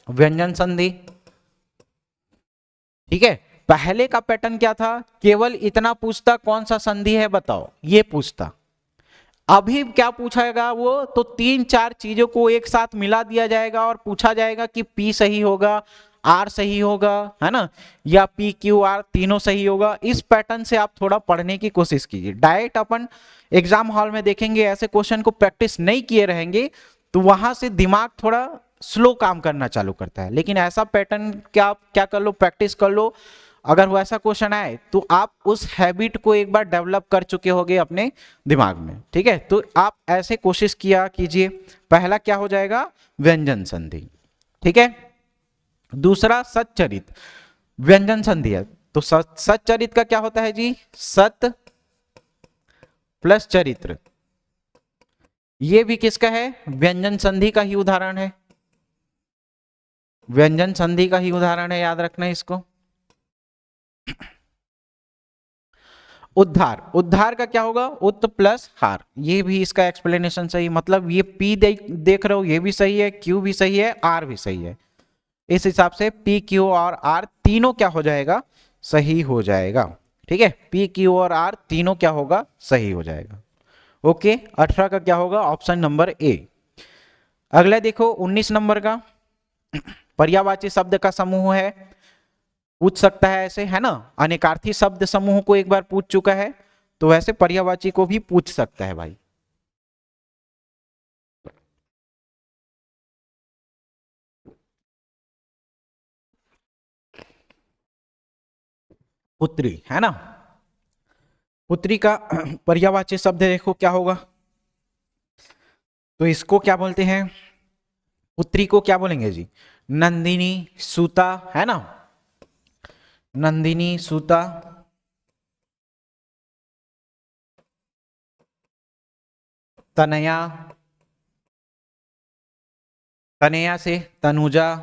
S1: व्यंजन संधि। ठीक है, पहले का पैटर्न क्या था, केवल इतना पूछता कौन सा संधि है बताओ, ये पूछता। अभी क्या पूछाएगा वो, तो 3-4 चीजों को एक साथ मिला दिया जाएगा और पूछा जाएगा कि पी सही होगा, आर सही होगा, है ना, या पी क्यू आर तीनों सही होगा। इस पैटर्न से आप थोड़ा पढ़ने की कोशिश कीजिए। डायरेक्ट अपन एग्जाम हॉल में देखेंगे ऐसे क्वेश्चन को प्रैक्टिस नहीं किए रहेंगे, तो वहां से दिमाग थोड़ा स्लो काम करना चालू करता है। लेकिन ऐसा पैटर्न क्या कर लो, प्रैक्टिस कर लो, अगर वैसा क्वेश्चन आए तो आप उस हैबिट को एक बार डेवलप कर चुके होंगे अपने दिमाग में। ठीक है, तो आप ऐसे कोशिश किया कीजिए। पहला क्या हो जाएगा, व्यंजन संधि। ठीक है, दूसरा सच्चरित, व्यंजन संधि है। तो सच्चरित का क्या होता है जी? सत प्लस चरित्र। ये भी किसका है? व्यंजन संधि का ही उदाहरण है, व्यंजन संधि का ही उदाहरण है, याद रखना इसको। उद्धार, उद्धार का क्या होगा? उत प्लस हार। ये भी इसका एक्सप्लेनेशन सही, मतलब ये पी देख रहे हो, ये भी सही है, क्यू भी सही है, आर भी सही है। इस हिसाब से पी क्यू और आर तीनों क्या हो जाएगा? सही हो जाएगा। ठीक है, पी क्यू और आर तीनों क्या होगा? सही हो जाएगा। ओके, 18 का क्या होगा? Option number A. अगला देखो 19 नंबर का, पर्यायवाची शब्द का समूह है, पूछ सकता है ऐसे, है ना। अनेकार्थी शब्द समूह को एक बार पूछ चुका है, तो वैसे पर्यायवाची को भी पूछ सकता है भाई। पुत्री, है ना। पुत्री का पर्यायवाची शब्द देखो क्या होगा, तो इसको क्या बोलते हैं? पुत्री को क्या बोलेंगे जी? नंदिनी, सूता, है ना। नंदिनी, सूता, तनया, तनया से तनुजा,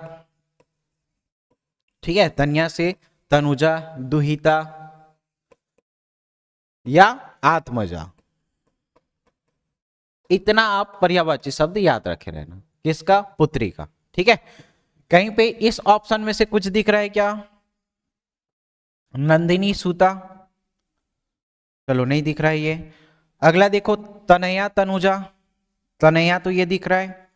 S1: ठीक है, तन्या से तनुजा, दुहिता या आत्मजा। इतना आप पर्यायवाची शब्द याद रखे रहना, किसका? पुत्री का। ठीक है, कहीं पे इस ऑप्शन में से कुछ दिख रहा है क्या? नंदिनी, सूता, चलो नहीं दिख रहा है ये। अगला देखो तनया, तनुजा, तनया तो ये दिख रहा है,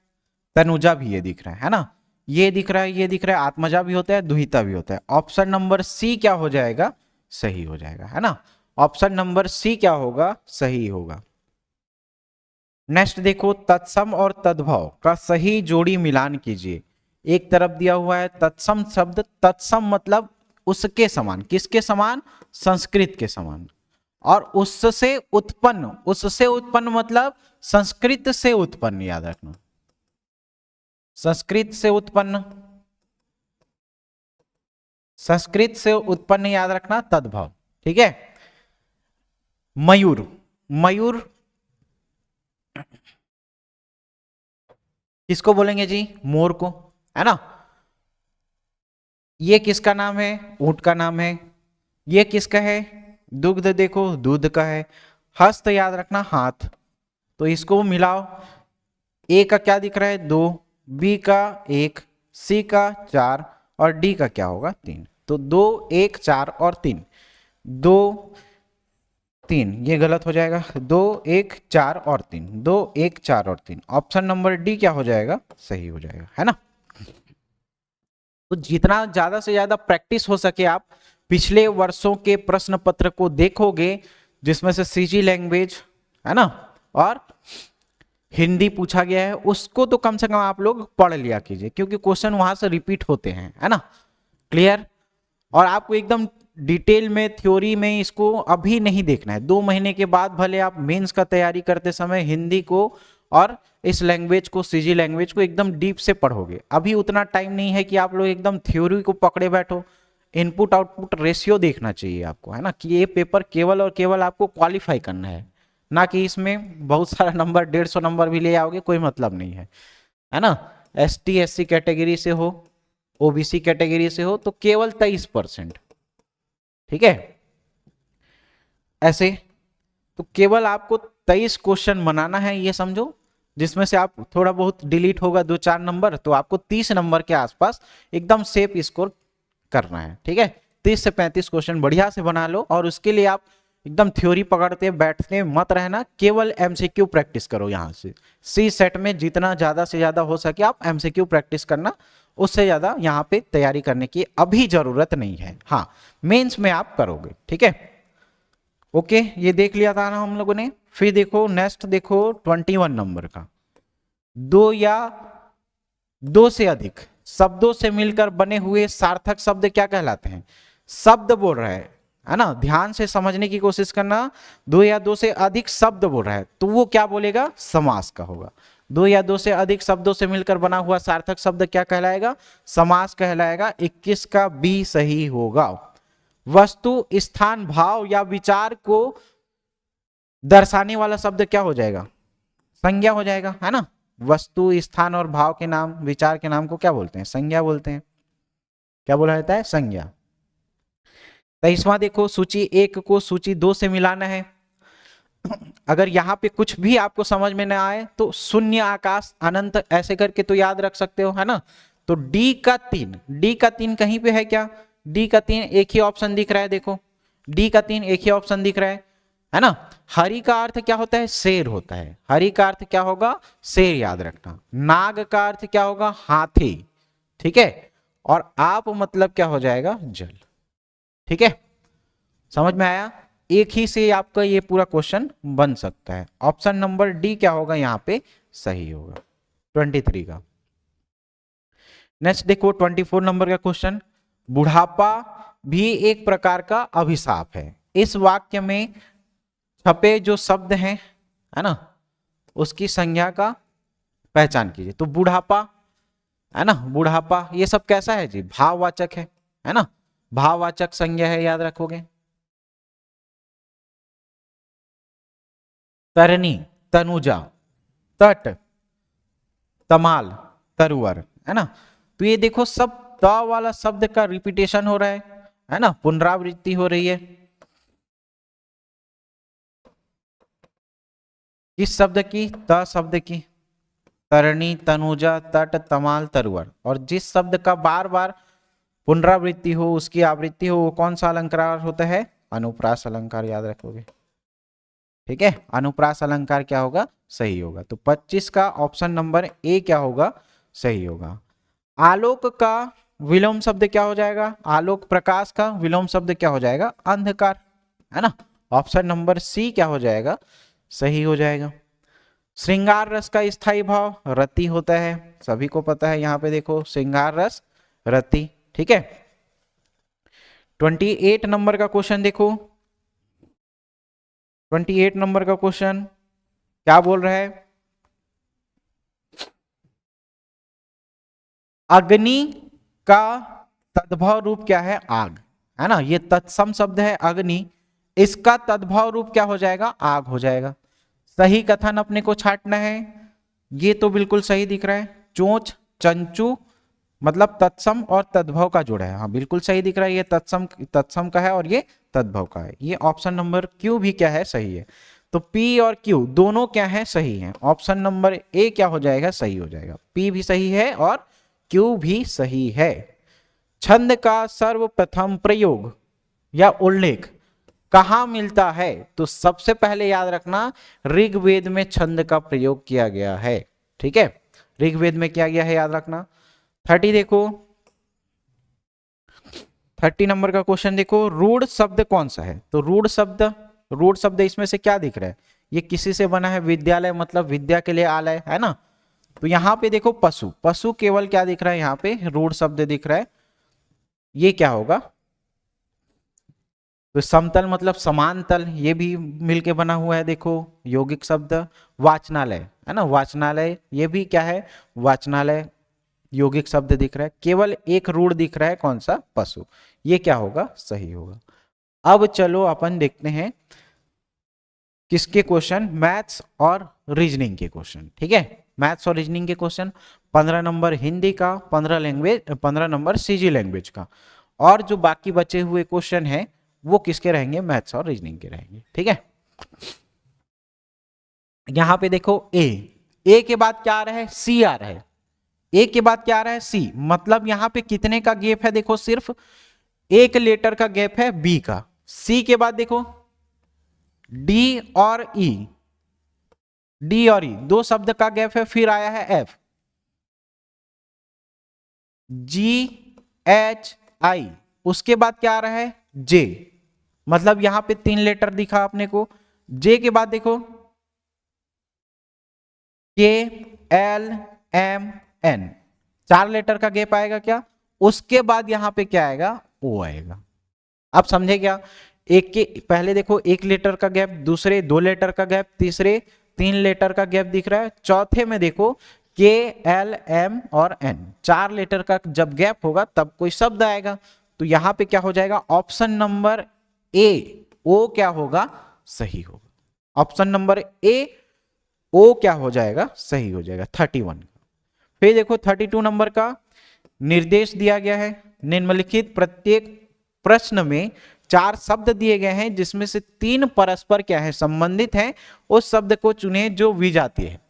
S1: तनुजा भी ये दिख रहा है ना। ये दिख रहा है, ये दिख रहा है, आत्मजा भी होता है, दुहिता भी होता है। ऑप्शन नंबर सी क्या हो जाएगा? सही हो जाएगा, है ना। ऑप्शन नंबर सी क्या होगा? सही होगा। नेक्स्ट देखो, तत्सम और तद्भव का सही जोड़ी मिलान कीजिए। एक तरफ दिया हुआ है तत्सम शब्द, तत्सम मतलब उसके समान, किसके समान? संस्कृत के समान। और उससे उत्पन्न, उससे उत्पन्न मतलब संस्कृत से उत्पन्न, याद रखना, संस्कृत से उत्पन्न, संस्कृत से उत्पन्न याद रखना, तद्भव। ठीक है, मयूर, मयूर किसको बोलेंगे जी? मोर को, है ना। ये किसका नाम है? ऊंट का नाम है। ये किसका है? दुग्ध, देखो दूध का है। हस्त याद रखना, हाथ। तो इसको मिलाओ, ए का क्या दिख रहा है? 2, बी का 1, सी का 4 और डी का क्या होगा? 3। तो 2, 1, 4 और 3, 2, 3, ये गलत हो जाएगा। 2, 1, 4 और 3, 2, 1, 4 और 3। ऑप्शन नंबर डी क्या हो जाएगा? सही हो जाएगा, है ना। तो जितना ज्यादा से ज्यादा प्रैक्टिस हो सके आप पिछले वर्षों के प्रश्न पत्र को देखोगे, जिसमें से सीजी लैंग्वेज, है ना, और हिंदी पूछा गया है, उसको तो कम से कम आप लोग पढ़ लिया कीजिए, क्योंकि क्वेश्चन वहां से रिपीट होते हैं, है ना। क्लियर? और आपको एकदम डिटेल में थ्योरी में इसको अभी नहीं देखना है। 2 महीने के बाद भले आप मेंस का तैयारी करते समय हिंदी को और इस लैंग्वेज को, सीजी लैंग्वेज को एकदम डीप से पढ़ोगे। अभी उतना टाइम नहीं है कि आप लोग एकदम थ्योरी को पकड़े बैठो। इनपुट आउटपुट रेशियो देखना चाहिए आपको, है ना, कि ये पेपर केवल और केवल आपको क्वालिफाई करना है, ना कि इसमें बहुत सारा नंबर, 150 नंबर भी ले आओगे, कोई मतलब नहीं है ना। ST SC कैटेगरी से हो, OBC कैटेगरी से हो, तो केवल 23%। ठीक है, ऐसे तो केवल आपको 23 क्वेश्चन बनाना है, ये समझो, जिसमें से आप थोड़ा बहुत डिलीट होगा 2-4 नंबर, तो आपको 30 नंबर के आसपास एकदम सेफ स्कोर करना है। ठीक है, 30 से 35 क्वेश्चन बढ़िया से बना लो, और उसके लिए आप एकदम थ्योरी पकड़ते बैठते मत रहना, केवल MCQ प्रैक्टिस करो। यहाँ से सी सेट में जितना ज्यादा से ज्यादा हो सके आप MCQ प्रैक्टिस करना, उससे ज्यादा यहाँ पे तैयारी करने की अभी जरूरत नहीं है। हाँ, मेंस में आप करोगे। ठीक है, ओके, ये देख लिया था ना हम लोगों ने। फिर देखो नेक्स्ट, देखो 21 नंबर का, 2 या 2 से अधिक शब्दों से मिलकर बने हुए सार्थक शब्द क्या कहलाते हैं? शब्द बोल रहा है ना, ध्यान से समझने की कोशिश करना। 2 या 2 से अधिक शब्द बोल रहा है, तो वो क्या बोलेगा? समास का होगा। दो या दो से अधिक शब्दों से मिलकर बना हुआ सार्थक शब्द क्या कहलाएगा? समास कहलाएगा। 21 का बी सही होगा। वस्तु, स्थान, भाव या विचार को दर्शाने वाला शब्द क्या हो जाएगा? संज्ञा हो जाएगा, है ना। वस्तु, स्थान और भाव के नाम, विचार के नाम को क्या बोलते हैं? संज्ञा बोलते हैं। क्या बोला जाता है? संज्ञा। 23वां देखो, सूची 1 को सूची 2 से मिलाना है। अगर यहाँ पे कुछ भी आपको समझ में ना आए तो शून्य, आकाश, अनंत ऐसे करके तो याद रख सकते हो, है ना। तो डी का 3 कहीं पे है क्या? डी का 3 एक ही ऑप्शन दिख रहा है, देखो डी का 3 एक ही ऑप्शन दिख रहा है ना। हरि का अर्थ क्या होता है? शेर होता है। हरि का अर्थ क्या होगा? शेर, याद रखना। नाग का अर्थ क्या होगा? हाथी, ठीक है। और आप मतलब क्या हो जाएगा? जल, ठीक है। समझ में आया? एक ही से आपका ये पूरा क्वेश्चन बन सकता है। ऑप्शन नंबर डी क्या होगा यहाँ पे? सही होगा 23 का। नेक्स्ट देखो 24 नंबर का क्वेश्चन, बुढ़ापा भी एक प्रकार का अभिशाप है। इस वाक्य में छपे जो शब्द हैं, है ना, उसकी संज्ञा का पहचान कीजिए। तो बुढ़ापा, है ना, बुढ़ापा ये सब कैसा है जी? भाववाचक है ना, भाववाचक संज्ञा है, याद रखोगे। तरनी, तनुजा, तट, तमाल, तरुवर, है ना। तो ये देखो सब त वाला शब्द का रिपीटेशन हो रहा है ना, पुनरावृत्ति हो रही है। किस शब्द की? त शब्द की। तरनी, तनुजा, तट, तमाल, तरुवर। और जिस शब्द का बार बार पुनरावृत्ति हो, उसकी आवृत्ति हो, वो कौन सा अलंकार होता है? अनुप्रास अलंकार, याद रखोगे, ठीक है। अनुप्रास अलंकार क्या होगा? सही होगा। तो 25 का ऑप्शन नंबर ए क्या होगा? सही होगा। आलोक का विलोम शब्द क्या हो जाएगा? आलोक, प्रकाश का विलोम शब्द क्या हो जाएगा? अंधकार, है ना। ऑप्शन नंबर सी क्या हो जाएगा? सही हो जाएगा। श्रृंगार रस का स्थायी भाव रति होता है, सभी को पता है। यहां पे देखो श्रृंगार रस, रति, ठीक है। 28 नंबर का क्वेश्चन देखो, 28 नंबर का क्वेश्चन क्या बोल रहा है? अग्नि का तद्भव रूप क्या है? आग, है ना। ये तत्सम शब्द है अग्नि, इसका तद्भव रूप क्या हो जाएगा? आग हो जाएगा। सही कथन अपने को छांटना है। ये तो बिल्कुल सही दिख रहा है। चोंच, चंचू मतलब तत्सम और तद्भव का जोड़ा है। हाँ बिल्कुल सही दिख रहा है। ये तत्सम का है और ये तद्भव का है। ये ऑप्शन नंबर क्यू भी क्या है? सही है। तो पी और क्यू दोनों क्या है? सही है। ऑप्शन नंबर ए क्या हो जाएगा? सही हो जाएगा। पी भी सही है और क्यू भी सही है। छंद का सर्वप्रथम प्रयोग या उल्लेख कहां मिलता है? तो सबसे पहले याद रखना, ऋग्वेद में छंद का प्रयोग किया गया है, ठीक है। ऋग्वेद में किया गया है, याद रखना। 30 देखो, 30 नंबर का क्वेश्चन देखो, रूढ़ शब्द कौन सा है? तो रूढ़ शब्द इसमें से क्या दिख रहा है? ये किसी से बना है? विद्यालय मतलब विद्या के लिए आलय, है ना। तो यहां पे देखो पशु, पशु केवल क्या दिख रहा है? यहाँ पे रूढ़ शब्द दिख रहा है। ये क्या होगा? तो समतल मतलब समान तल, ये भी मिलके बना हुआ है। देखो यौगिक शब्द वाचनालय, है ना, वाचनालय, ये भी क्या है? वाचनालय, यौगिक शब्द दिख रहा है। केवल एक रूढ़ दिख रहा है, कौन सा? पशु। ये क्या होगा? सही होगा। अब चलो अपन देखते हैं किसके क्वेश्चन? मैथ्स और रीजनिंग के क्वेश्चन, ठीक है। मैथ्स और रीजनिंग के क्वेश्चन 15 नंबर हिंदी का, 15 नंबर सीजी लैंग्वेज का, और जो बाकी बचे हुए क्वेश्चन हैं वो किसके रहेंगे? मैथ्स और रीजनिंग के रहेंगे, ठीक है। यहां पे देखो ए के बाद क्या आ रहा है? सी आ रहा है। ए के बाद क्या आ रहा है? सी। मतलब यहां पे कितने का गैप है? देखो सिर्फ एक लेटर का गैप है बी का। सी के बाद देखो डी और ई, डी और ई दो शब्द का गैप है। फिर आया है एफ, जी, एच, आई, उसके बाद क्या आ रहा है? जे। मतलब यहां पे 3 लेटर दिखा अपने को। जे के बाद देखो के, एल, एम, एन, 4 लेटर का गैप आएगा क्या? उसके बाद यहां पे क्या आएगा? ओ आएगा। आप समझे क्या? एक के पहले देखो 1 लेटर का गैप, दूसरे 2 लेटर का गैप, तीसरे 3 लेटर का गैप दिख रहा है। चौथे में देखो के, एल, एम और एन, 4 लेटर का जब गैप होगा तब कोई शब्द आएगा। तो यहां पे क्या हो जाएगा, ऑप्शन नंबर ए ओ क्या होगा, सही होगा। ऑप्शन नंबर ए ओ क्या हो जाएगा, सही हो जाएगा 31। फिर देखो 32 नंबर का निर्देश दिया गया है, निम्नलिखित प्रत्येक प्रश्न में 4 शब्द दिए गए हैं जिसमें से 3 परस्पर क्या है, संबंधित हैं। उस शब्द को चुने जो विजातीय है।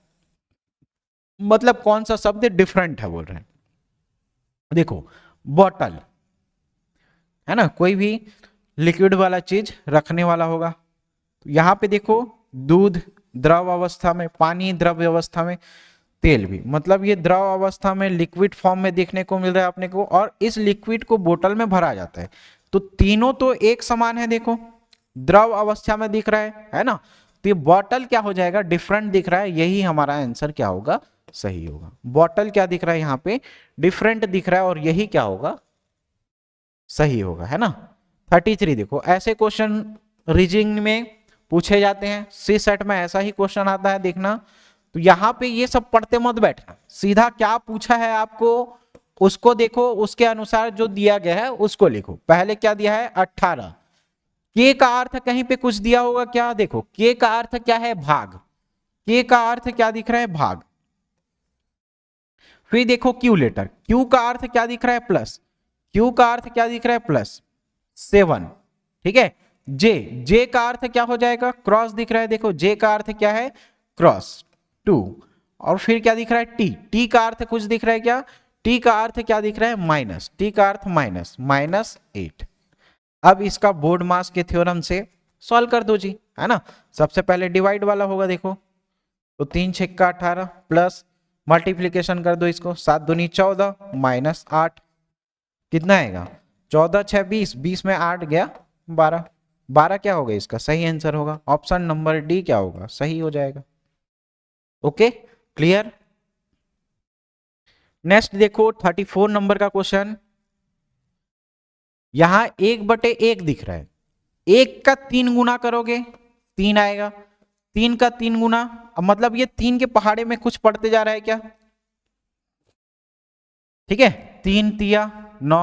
S1: मतलब कौन सा शब्द डिफरेंट है बोल रहे हैं। देखो बॉटल है ना, कोई भी लिक्विड वाला चीज रखने वाला होगा। तो यहां पे देखो दूध द्रव अवस्था में, पानी द्रव्य अवस्था में, तेल भी, मतलब ये द्रव अवस्था में लिक्विड फॉर्म में देखने को मिल रहा है अपने को, और इस लिक्विड को बोतल में भरा जाता है। तो तीनों तो एक समान है, देखो द्रव अवस्था में दिख रहा है ना। तो ये बॉटल क्या हो जाएगा, डिफरेंट दिख रहा है, यही हमारा आंसर क्या होगा, सही होगा। बॉटल क्या दिख रहा है यहाँ पे, डिफरेंट दिख रहा है, और यही क्या होगा, सही होगा, है ना। 33 देखो, ऐसे क्वेश्चन रीजनिंग में पूछे जाते हैं, सी सेट में ऐसा ही क्वेश्चन आता है, देखना। तो यहां पे ये सब पढ़ते मत बैठना, सीधा क्या पूछा है आपको उसको देखो, उसके अनुसार जो दिया गया है उसको लिखो। पहले क्या दिया है, 18। के का अर्थ कहीं पे कुछ दिया होगा क्या, देखो के का अर्थ क्या है, भाग। के का अर्थ क्या दिख रहा है, भाग। फिर देखो क्यू लेटर, क्यू का अर्थ क्या दिख रहा है, प्लस। क्यू का अर्थ क्या दिख रहा है, प्लस 7। ठीक है। जे, जे का अर्थ क्या हो जाएगा, क्रॉस दिख रहा है, देखो जे का अर्थ क्या है, क्रॉस 2। और फिर क्या दिख रहा है, टी, टी का अर्थ कुछ दिख रहा है क्या, टी का अर्थ क्या दिख रहा है, माइनस, टी का अर्थ माइनस, -8। अब इसका बोर्ड मास के थ्योरम से सॉल्व कर दो जी, है ना। सबसे पहले डिवाइड वाला होगा, देखो तो 3 छक्का 18 प्लस मल्टीप्लीकेशन कर दो इसको, 7 दूनी 14 -8 कितना आएगा, 14 6 20, 20 में 8 गया 12, 12 क्या होगा इसका सही आंसर होगा। ऑप्शन नंबर डी क्या होगा, सही हो जाएगा। Okay clear. नेक्स्ट देखो 34 नंबर का क्वेश्चन। यहां 1/1 दिख रहा है, 1 का 3 गुना करोगे 3 आएगा, 3 का 3 गुना, अब मतलब ये 3 के पहाड़े में कुछ पड़ते जा रहा है क्या, ठीक है। 3 तिया 9,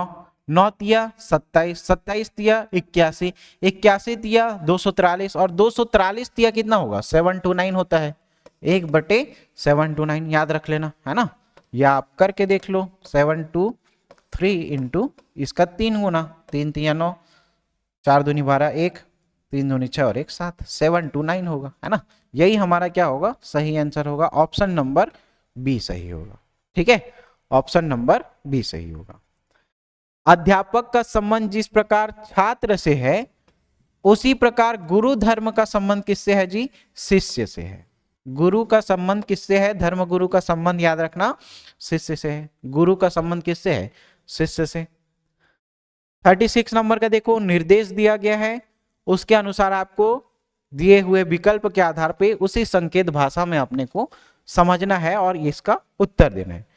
S1: 9 तिया 27, 27 तिया 81, 81 तिया 243, और 243 तिया कितना होगा, 729 होता है। 1/729 याद रख लेना, है ना, या आप करके देख लो। 723 इंटू इसका 3 गुना, 3 तिया 9, 4 दूनी 12, 1 3 दूनी 6 और 1 7, 729 होगा, है ना। यही हमारा क्या होगा, सही आंसर होगा। ऑप्शन नंबर बी सही होगा, ठीक है। ऑप्शन नंबर बी सही होगा। अध्यापक का संबंध जिस प्रकार छात्र से है, उसी प्रकार गुरु धर्म का संबंध किससे है जी, शिष्य से है। गुरु का संबंध किससे है, धर्म गुरु का संबंध याद रखना शिष्य से है। गुरु का संबंध किससे है, शिष्य से। 36 नंबर का देखो, निर्देश दिया गया है, उसके अनुसार आपको दिए हुए विकल्प के आधार पे उसी संकेत भाषा में अपने को समझना है और इसका उत्तर देना है।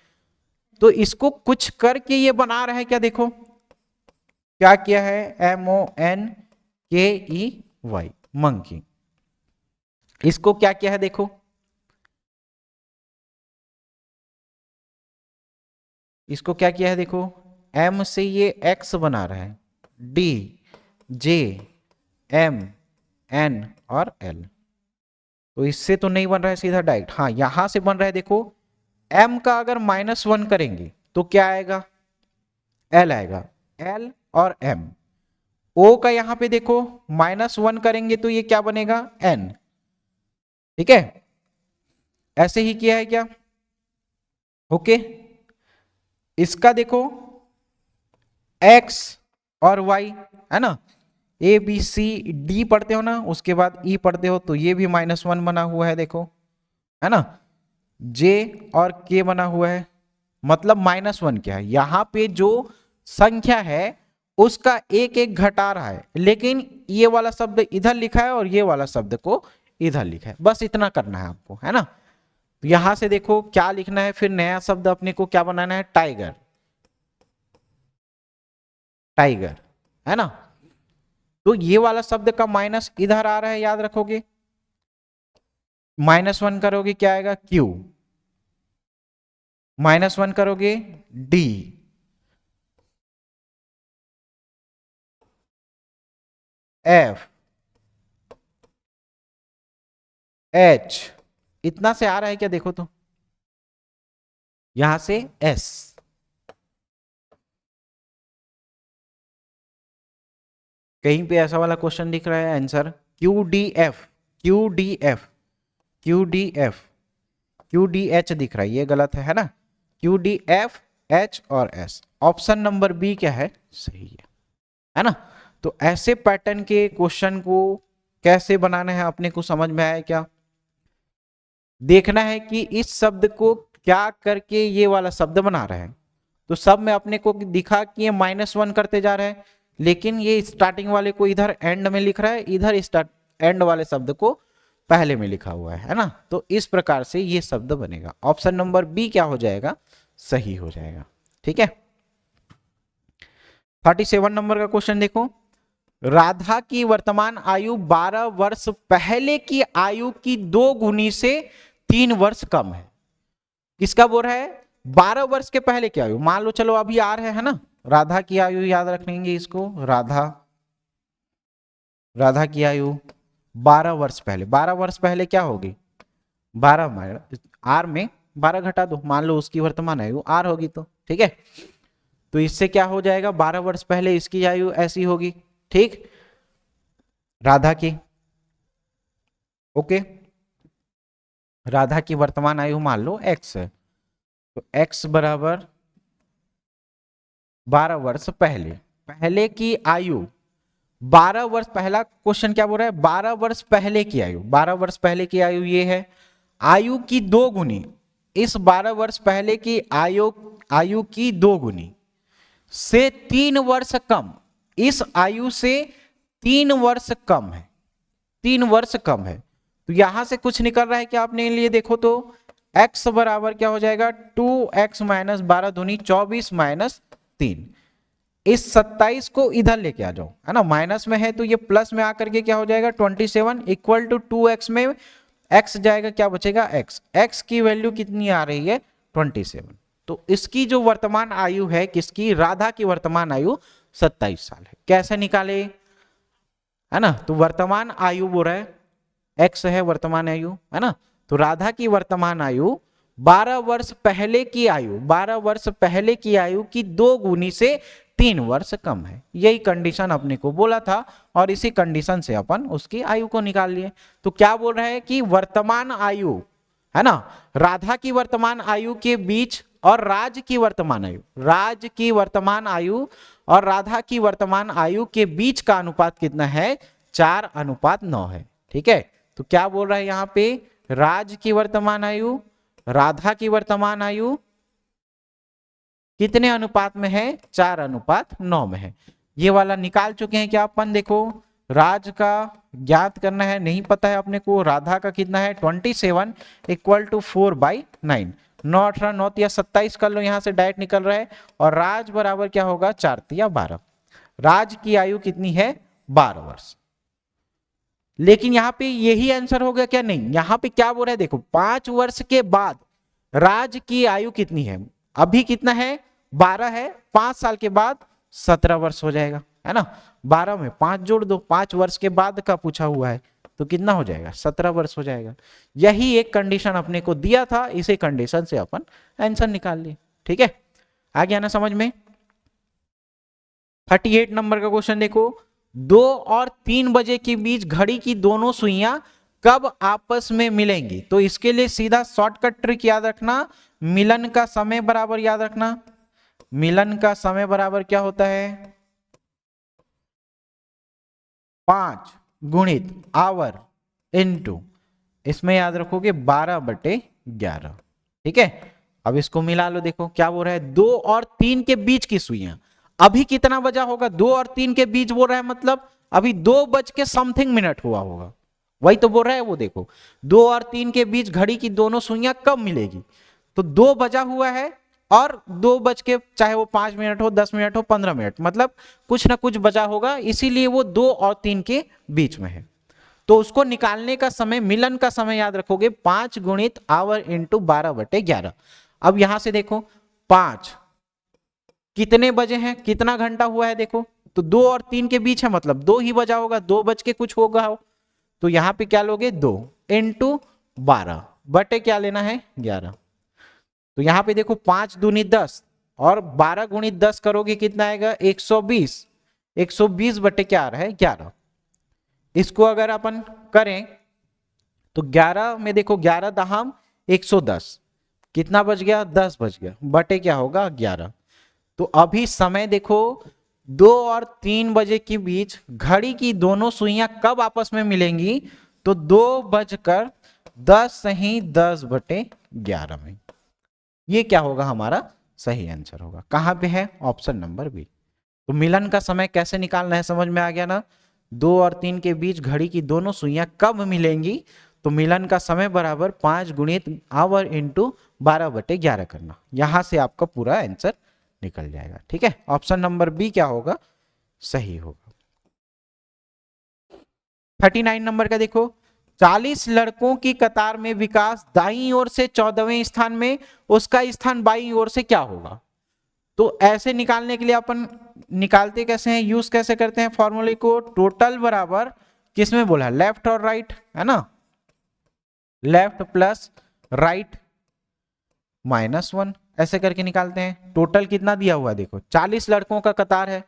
S1: तो इसको कुछ करके ये बना रहा है क्या, देखो क्या किया है, MONKEY, मंकी। इसको क्या किया है, देखो इसको क्या किया है, देखो M से ये X बना रहा है, D, J, M, N और L। तो इससे तो नहीं बन रहा है सीधा डायरेक्ट, हाँ यहां से बन रहा है। देखो M का अगर -1 करेंगे तो क्या आएगा, L आएगा, L और M। O का यहां पे देखो -1 करेंगे तो ये क्या बनेगा, N, ठीक है। ऐसे ही किया है क्या, ओके। इसका देखो X और Y, है ना, ABCD पढ़ते हो ना, उसके बाद E पढ़ते हो, तो ये भी -1 बना हुआ है, देखो है ना। J और K बना हुआ है, मतलब -1 क्या है, यहां पे जो संख्या है उसका एक एक घटा रहा है, लेकिन ये वाला शब्द इधर लिखा है और ये वाला शब्द को इधर लिखा है, बस इतना करना है आपको, है ना। तो यहां से देखो क्या लिखना है, फिर नया शब्द अपने को क्या बनाना है, टाइगर, टाइगर, है ना। तो ये वाला शब्द का माइनस इधर आ रहा है, याद रखोगे। -1 करोगे क्या आएगा, Q, -1 करोगे D, F, H, इतना से आ रहा है क्या देखो तो, यहां से S, कहीं पे ऐसा वाला क्वेश्चन दिख रहा है answer, Q D F, Q D F, Q D F, Q D H दिख रहा है, ये गलत है ना, क्यू डी एफ, एच और एस, ऑप्शन नंबर बी क्या है, सही है ना। तो ऐसे पैटर्न के क्वेश्चन को कैसे बनाना है अपने को समझ में आया क्या, देखना है कि इस शब्द को क्या करके ये वाला शब्द बना रहे हैं, तो सब में अपने को दिखा कि ये -1 करते जा रहे हैं, लेकिन ये स्टार्टिंग वाले को इधर एंड में लिख रहा है, इधर स्टार्ट एंड वाले शब्द को पहले में लिखा हुआ है ना। तो इस प्रकार से ये शब्द बनेगा, ऑप्शन नंबर बी क्या हो जाएगा, सही हो जाएगा। ठीक है, 37 नंबर का क्वेश्चन देखो, राधा की वर्तमान आयु 12 वर्ष पहले की आयु की 2 गुनी से 3 वर्ष कम है। किसका बोल रहा है, 12 वर्ष के पहले की आयु, मान लो चलो अभी आ रहे हैं ना, राधा की आयु याद रखेंगे इसको, राधा की आयु 12 वर्ष पहले, 12 वर्ष पहले क्या होगी, 12 आर में 12 घटा दो, मान लो उसकी वर्तमान आयु आर होगी, तो ठीक है, तो इससे क्या हो जाएगा, 12 वर्ष पहले इसकी आयु ऐसी होगी, ठीक, राधा की, ओके, राधा की वर्तमान आयु मान लो x है, तो x बराबर 12 वर्ष पहले, पहले की आयु 12 वर्ष, पहला क्वेश्चन क्या बोल रहा है, 12 वर्ष पहले की आयु, 12 वर्ष पहले की आयु ये है, आयु की 2 गुनी, इस 12 वर्ष पहले की आयु की 2 गुनी से 3 वर्ष कम, इस आयु से 3 वर्ष कम है, 3 वर्ष कम है, तो यहां से कुछ निकल रहा है क्या अपने लिए, देखो तो x बराबर क्या हो जाएगा, 2x माइनस 12 दूनी 24 माइनस 3, इस 27 को इधर लेके आ जाओ, है ना, माइनस में है तो ये प्लस में आकर के क्या हो जाएगा 27 इक्वल टू 2x में x जाएगा, क्या बचेगा x, x की वैल्यू कितनी आ रही है 27, तो इसकी जो वर्तमान आयु है किसकी, राधा की वर्तमान आयु 27 साल है। कैसे निकाले, है ना, तो वर्तमान आयु बोल रहा है, x है वर्तमान आयु, है ना, तो राधा की वर्तमान आयु 12 वर्ष पहले की आयु, 12 वर्ष पहले की आयु की 2 गुनी से 3 वर्ष कम है, यही कंडीशन अपने को बोला था और इसी कंडीशन से अपन उसकी आयु को निकाल लिए। तो क्या बोल रहा है कि वर्तमान आयु, है ना, राधा की वर्तमान आयु के बीच और राज की वर्तमान आयु, राज की वर्तमान आयु और राधा की वर्तमान आयु के बीच का अनुपात कितना है, 4:9 है। ठीक है, तो क्या बोल रहा है यहां पे, राज की वर्तमान आयु राधा की वर्तमान आयु कितने अनुपात में है, 4:9 में है। ये वाला निकाल चुके हैं क्या अपन, देखो राज का ज्ञात करना है, नहीं पता है अपने को, राधा का कितना है 27 इक्वल टू 4/9, 9 18 9 या 27 कर लो, यहां से डायरेक्ट निकल रहा है, और राज बराबर क्या होगा 4 या 12, राज की आयु कितनी है 12 वर्ष। लेकिन यहां पे यही आंसर हो गया क्या, नहीं, यहां पे क्या बोल रहा है देखो, 5 वर्ष के बाद राज की आयु कितनी है, अभी कितना है 12 है, 5 साल के बाद 17 वर्ष हो जाएगा, है ना, 12 में 5 जोड़ दो, 5 वर्ष के बाद का पूछा हुआ है तो कितना हो जाएगा 17 वर्ष हो जाएगा। यही एक कंडीशन अपने को दिया था, इसी कंडीशन से अपन आंसर निकाल लिए। ठीक है, आ गया ना समझ में। 38 नंबर का क्वेश्चन देखो, 2 और 3 बजे के बीच घड़ी की दोनों सुइयां कब आपस में मिलेंगी, तो इसके लिए सीधा शॉर्टकट ट्रिक याद रखना, मिलन का समय बराबर याद रखना, मिलन का समय बराबर क्या होता है 5 गुणित आवर इनटू, इसमें याद रखोगे 12/11। ठीक है, अब इसको मिला लो, देखो क्या बोल रहा है 2 और 3 के बीच की सुइयां, अभी कितना बजा होगा 2 और 3 के बीच बोल रहा है, मतलब अभी 2 बज के समथिंग मिनट हुआ होगा, वही तो बोल रहा है वो, देखो 2 और 3 के बीच घड़ी की दोनों सुइयां कब मिलेगी, तो 2 बजा हुआ है और 2 बज के, चाहे वो 5 मिनट हो 10 मिनट हो 15 मिनट, मतलब कुछ ना कुछ बजा होगा, इसीलिए वो 2 और 3 के बीच में है। तो उसको निकालने का समय, मिलन का समय याद रखोगे 5 गुणित आवर इंटू 12/11। अब यहां से देखो 5 कितने बजे हैं, कितना घंटा हुआ है, देखो तो 2 और 3 के बीच है, मतलब 2 ही बजा होगा, 2 बज के कुछ होगा हो। तो यहां पे क्या लोगे 2 इंटू 12 बटे क्या लेना है 11। तो यहां पे देखो 5 दूनी 10 और 12 गुणित 10 करोगे कितना आएगा 120। 120 बटे क्या आ रहा है 11। इसको अगर अपन करें तो 11 में देखो 11 दहाम 110, कितना बच गया 10 बच गया, बटे क्या होगा 11। तो अभी समय देखो 2 और 3 बजे के बीच घड़ी की दोनों सुइयां कब आपस में मिलेंगी, तो 2:10 सही 10/11 में। ये क्या होगा हमारा सही आंसर होगा। कहां पे है ऑप्शन नंबर बी। तो मिलन का समय कैसे निकालना है समझ में आ गया ना। 2 और 3 के बीच घड़ी की दोनों सुइयां कब मिलेंगी, तो मिलन का समय बराबर 5 गुणित आवर इंटू 12/11 करना। यहां से आपका पूरा आंसर निकल जाएगा। ठीक है, ऑप्शन नंबर बी क्या होगा सही होगा। 39 नंबर का देखो, 40 लड़कों की कतार में विकास दाईं ओर से 14वें स्थान में, उसका स्थान बाईं ओर से क्या होगा। तो ऐसे निकालने के लिए अपन निकालते कैसे हैं, यूज कैसे करते हैं फॉर्मूले को, टोटल बराबर किसमें बोला लेफ्ट और राइट है ना, लेफ्ट प्लस राइट -1 ऐसे करके निकालते हैं। टोटल कितना दिया हुआ है देखो 40 लड़कों का कतार है,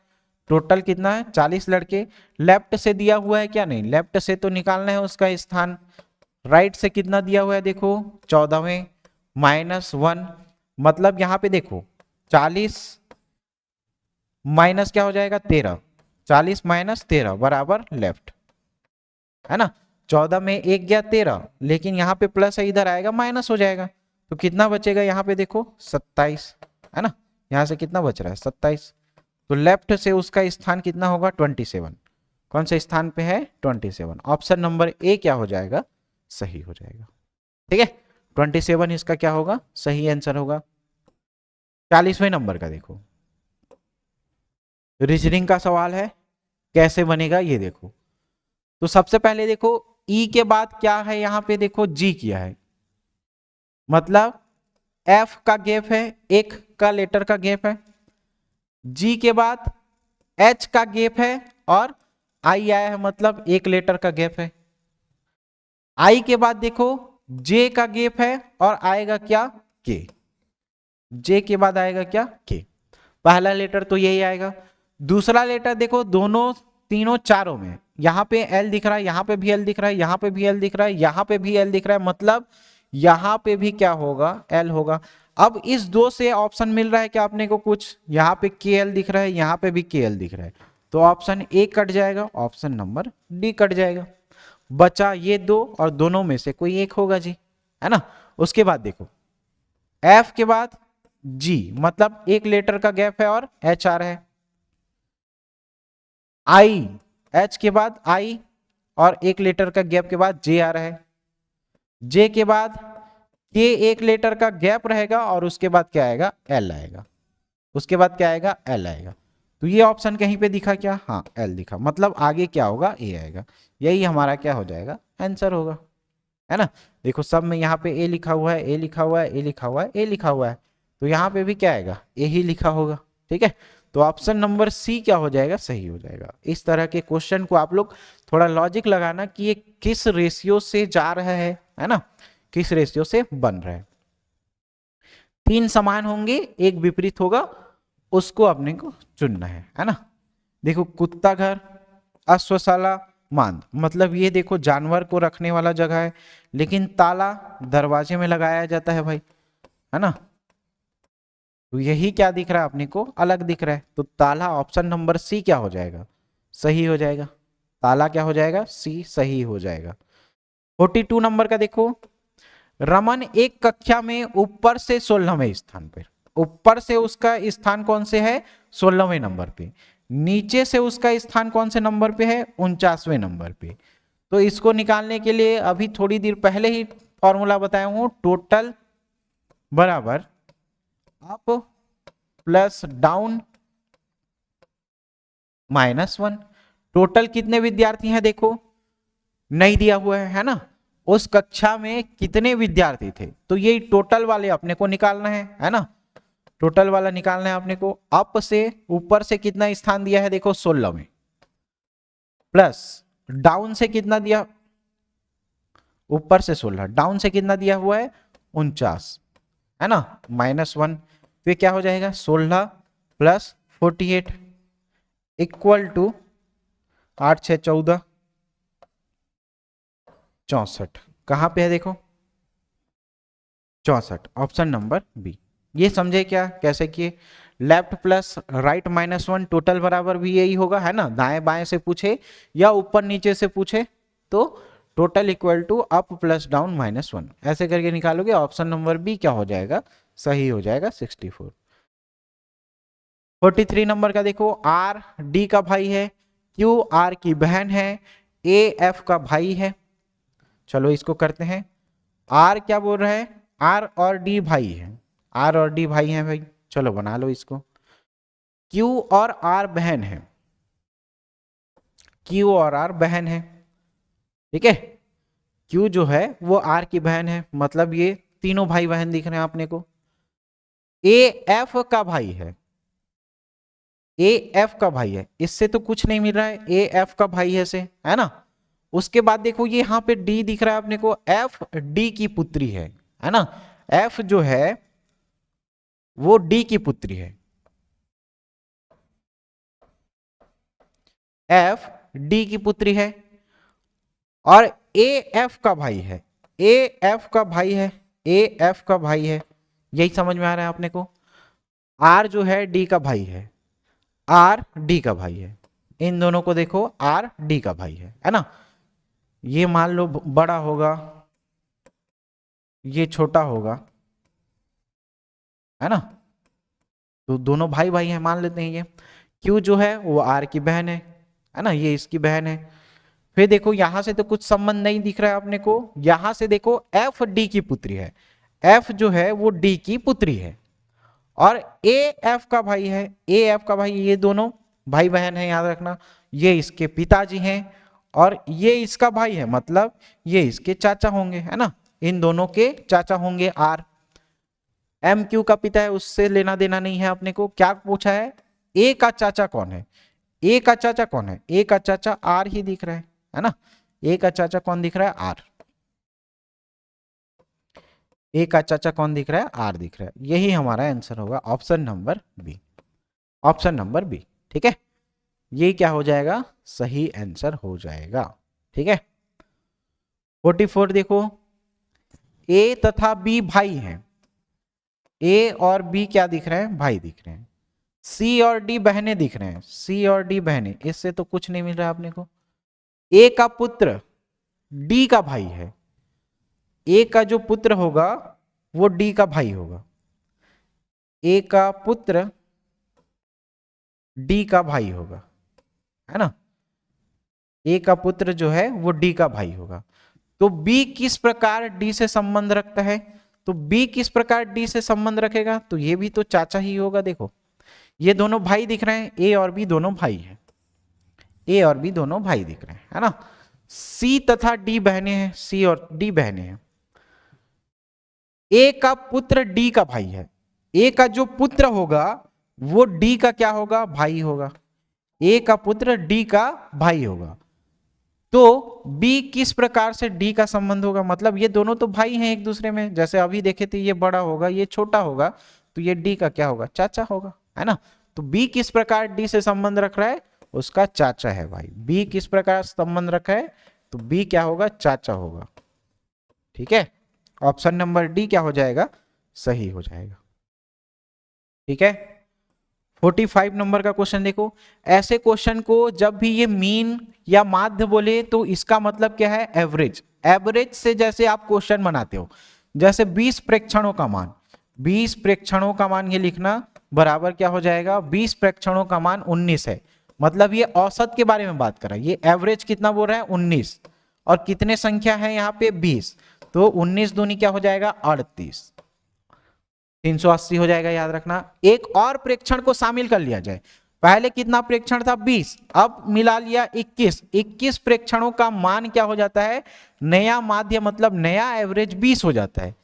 S1: टोटल कितना है 40 लड़के। लेफ्ट से दिया हुआ है क्या, नहीं लेफ्ट से तो निकालना है उसका स्थान। राइट से कितना दिया हुआ है देखो 14वें -1, मतलब यहां पे देखो 40 माइनस क्या हो जाएगा 13, 40 - 13 बराबर लेफ्ट है ना। 14 में 1 गया 13, लेकिन यहाँ पे प्लस है इधर आएगा माइनस हो जाएगा। तो कितना बचेगा यहाँ पे देखो 27 है ना, यहाँ से कितना बच रहा है 27। तो लेफ्ट से उसका स्थान कितना होगा 27। कौन से स्थान पे है 27। ऑप्शन नंबर ए क्या हो जाएगा सही हो जाएगा। ठीक है, 27 इसका क्या होगा सही आंसर होगा। 40वें नंबर का देखो, रीजनिंग का सवाल है, कैसे बनेगा ये देखो। तो सबसे पहले देखो ई के बाद क्या है, यहां पे देखो जी किया है, मतलब एफ का गैप है, एक का लेटर का गैप है। जी के बाद एच का गैप है और आई आया है, मतलब एक लेटर का गैप है। आई के बाद देखो जे का गैप है और आएगा क्या के। जे के बाद आएगा क्या के, पहला लेटर तो यही आएगा। दूसरा लेटर देखो दोनों तीनों चारों में, यहां पे एल दिख रहा है, यहां पे भी एल दिख रहा है, यहां पे भी एल दिख रहा है, यहां पे भी एल दिख रहा है, मतलब यहां पे भी क्या होगा एल होगा। अब इस दो से ऑप्शन मिल रहा है कि आपने को कुछ, यहां पे के एल दिख रहा है, यहां पे भी के एल दिख रहा है, तो ऑप्शन ए कट जाएगा, ऑप्शन नंबर डी कट जाएगा। बचा ये दो और दोनों में से कोई एक होगा जी, है ना। उसके बाद देखो एफ के बाद जी, मतलब एक लेटर का गैप है और एच आ रहा है। आई, एच के बाद आई और एक लेटर का गैप के बाद जे आ रहा है। जे के बाद के एक लेटर का गैप रहेगा और उसके बाद क्या आएगा एल आएगा, उसके बाद क्या आएगा एल आएगा। तो ये ऑप्शन कहीं पे दिखा क्या, हाँ एल दिखा, मतलब आगे क्या होगा ए आएगा। यही हमारा क्या हो जाएगा आंसर होगा, है ना। देखो सब में यहाँ पे ए लिखा हुआ है, ए लिखा हुआ है, ए लिखा हुआ है, ए लिखा हुआ है, तो यहाँ पे भी क्या आएगा ए ही लिखा होगा। ठीक है, तो ऑप्शन नंबर सी क्या हो जाएगा सही हो जाएगा। इस तरह के क्वेश्चन को आप लोग थोड़ा लॉजिक लगाना कि ये किस रेशियो से जा रहा है ना, किस रेशियो से बन रहा है। 3 समान होंगे एक विपरीत होगा, उसको अपने को चुनना है ना। देखो कुत्ता घर, अश्वशाला, मांद, मतलब ये देखो जानवर को रखने वाला जगह है, लेकिन ताला दरवाजे में लगाया जाता है भाई, है ना। तो यही क्या दिख रहा है अपने को अलग दिख रहा है, तो ताला ऑप्शन नंबर सी क्या हो जाएगा सही हो जाएगा। ताला क्या हो जाएगा सी सही हो जाएगा। 42 नंबर का देखो, रमन एक कक्षा में ऊपर से 16वें स्थान पर, ऊपर से उसका स्थान कौन से है 16वें नंबर पे, नीचे से उसका स्थान कौन से नंबर पे है 49वें नंबर पे। तो इसको निकालने के लिए अभी थोड़ी देर पहले ही फॉर्मूला बताया हूं, टोटल बराबर अप प्लस डाउन -1। टोटल कितने विद्यार्थी हैं देखो नहीं दिया हुआ है ना, उस कक्षा में कितने विद्यार्थी थे, तो ये टोटल वाले अपने को निकालना है ना, टोटल वाला निकालना है अपने को। अप से ऊपर से कितना स्थान दिया है देखो 16 में, प्लस डाउन से कितना दिया, ऊपर से 16, डाउन से कितना दिया हुआ है 49 है ना, -1, तो ये क्या हो जाएगा 16 प्लस 48 इक्वल टू 8 6 14 64। कहां पे है देखो 64, ऑप्शन नंबर बी। ये समझे क्या कैसे किए, लेफ्ट प्लस राइट -1 टोटल बराबर भी यही होगा है ना, दाएं बाएं से पूछे या ऊपर नीचे से पूछे तो total equal to up plus down -1, ऐसे करके निकालोगे, ऑप्शन नंबर बी क्या हो जाएगा सही हो जाएगा 64। 43 नंबर का देखो, आर डी का भाई है, क्यू आर की बहन है, ए एफ का भाई है। चलो इसको करते हैं, आर क्या बोल रहा है, आर और डी भाई है, आर और डी भाई हैं भाई, चलो बना लो इसको। क्यू और आर बहन है, क्यू और आर बहन है, ठीक है। क्यू जो है वो आर की बहन है, मतलब ये तीनों भाई बहन दिख रहे हैं अपने को। ए एफ का भाई है, ए एफ का भाई है, इससे तो कुछ नहीं मिल रहा है, ए एफ का भाई है से है ना। उसके बाद देखो ये यहां पे डी दिख रहा है अपने को, एफ डी की पुत्री है ना, एफ जो है वो डी की पुत्री है, एफ डी की पुत्री है, और ए एफ का भाई है, ए एफ का भाई है, ए एफ का भाई है, यही समझ में आ रहा है अपने को। आर जो है डी का भाई है, आर डी का भाई है, इन दोनों को देखो आर डी का भाई है ना। ये मान लो बड़ा होगा, ये छोटा होगा है ना, तो दोनों भाई भाई हैं मान लेते हैं। ये क्यू जो है वो आर की बहन है ना, ये इसकी बहन है। फिर देखो यहां से तो कुछ संबंध नहीं दिख रहा है अपने को, यहां से देखो एफ डी की पुत्री है, एफ जो है वो डी की पुत्री है, और ए एफ का भाई है, ए एफ का भाई, ये दोनों भाई बहन है याद रखना, ये इसके पिताजी हैं और ये इसका भाई है, मतलब ये इसके चाचा होंगे है ना, इन दोनों के चाचा होंगे आर। एम क्यू का पिता है, उससे लेना देना नहीं है अपने को। क्या पूछा है, ए का चाचा कौन है, ए का चाचा कौन है, ए का चाचा आर ही दिख रहा है ना, ए का चाचा कौन दिख रहा है आर, ए का चाचा कौन दिख रहा है आर दिख रहा है, यही हमारा आंसर होगा option number B, option number B, ठीक है। ये क्या हो जाएगा सही आंसर हो जाएगा, ठीक है। 44 देखो, ए तथा बी भाई हैं, ए और बी क्या दिख रहे हैं भाई दिख रहे हैं, सी और डी बहनें दिख रहे हैं, सी और डी बहनें, इससे तो कुछ नहीं मिल रहा अपने को। ए का पुत्र डी का भाई है, ए का जो पुत्र होगा वो डी का भाई होगा, ए का पुत्र डी का भाई होगा है ना, ए का पुत्र जो है वो डी का भाई होगा। तो बी किस प्रकार डी से संबंध रखता है, तो बी किस प्रकार डी से संबंध रखेगा, तो ये भी तो चाचा ही होगा। देखो ये दोनों भाई दिख रहे हैं, ए और बी दोनों भाई हैं, ए और बी दोनों भाई दिख रहे हैं है ना। सी तथा डी बहनें हैं, सी और डी बहनें हैं। ए का पुत्र डी का भाई है, ए का जो पुत्र होगा वो डी का क्या होगा भाई होगा, ए का पुत्र डी का भाई होगा। तो बी किस प्रकार से डी का संबंध होगा, मतलब ये दोनों तो भाई हैं एक दूसरे में, जैसे अभी देखे थे ये बड़ा होगा ये छोटा होगा, तो ये डी का क्या होगा चाचा होगा है ना। तो बी किस प्रकार डी से संबंध रख रहा है, उसका चाचा है भाई, बी किस प्रकार संबंध रखा है, तो बी क्या होगा चाचा होगा, ठीक है। ऑप्शन नंबर डी क्या हो जाएगा सही हो जाएगा, ठीक है। 45 नंबर का क्वेश्चन देखो, ऐसे क्वेश्चन को जब भी ये मीन या माध्य बोले तो इसका मतलब क्या है एवरेज, एवरेज से जैसे आप क्वेश्चन बनाते हो, जैसे 20 प्रेक्षणों का मान, 20 प्रेक्षणों का मान ये लिखना बराबर क्या हो जाएगा 20 प्रेक्षणों का मान 19 है, मतलब ये औसत के बारे में बात कर रहा है, ये एवरेज कितना बोल रहा है 19, और कितने संख्या है यहाँ पे 20, तो 19 दूनी क्या हो जाएगा 38, 380 हो जाएगा याद रखना। एक और प्रेक्षण को शामिल कर लिया जाए, पहले कितना प्रेक्षण था 20, अब मिला लिया 21, 21 प्रेक्षणों का मान क्या हो जाता है, नया माध्य मतलब नया एवरेज 20 हो जाता है।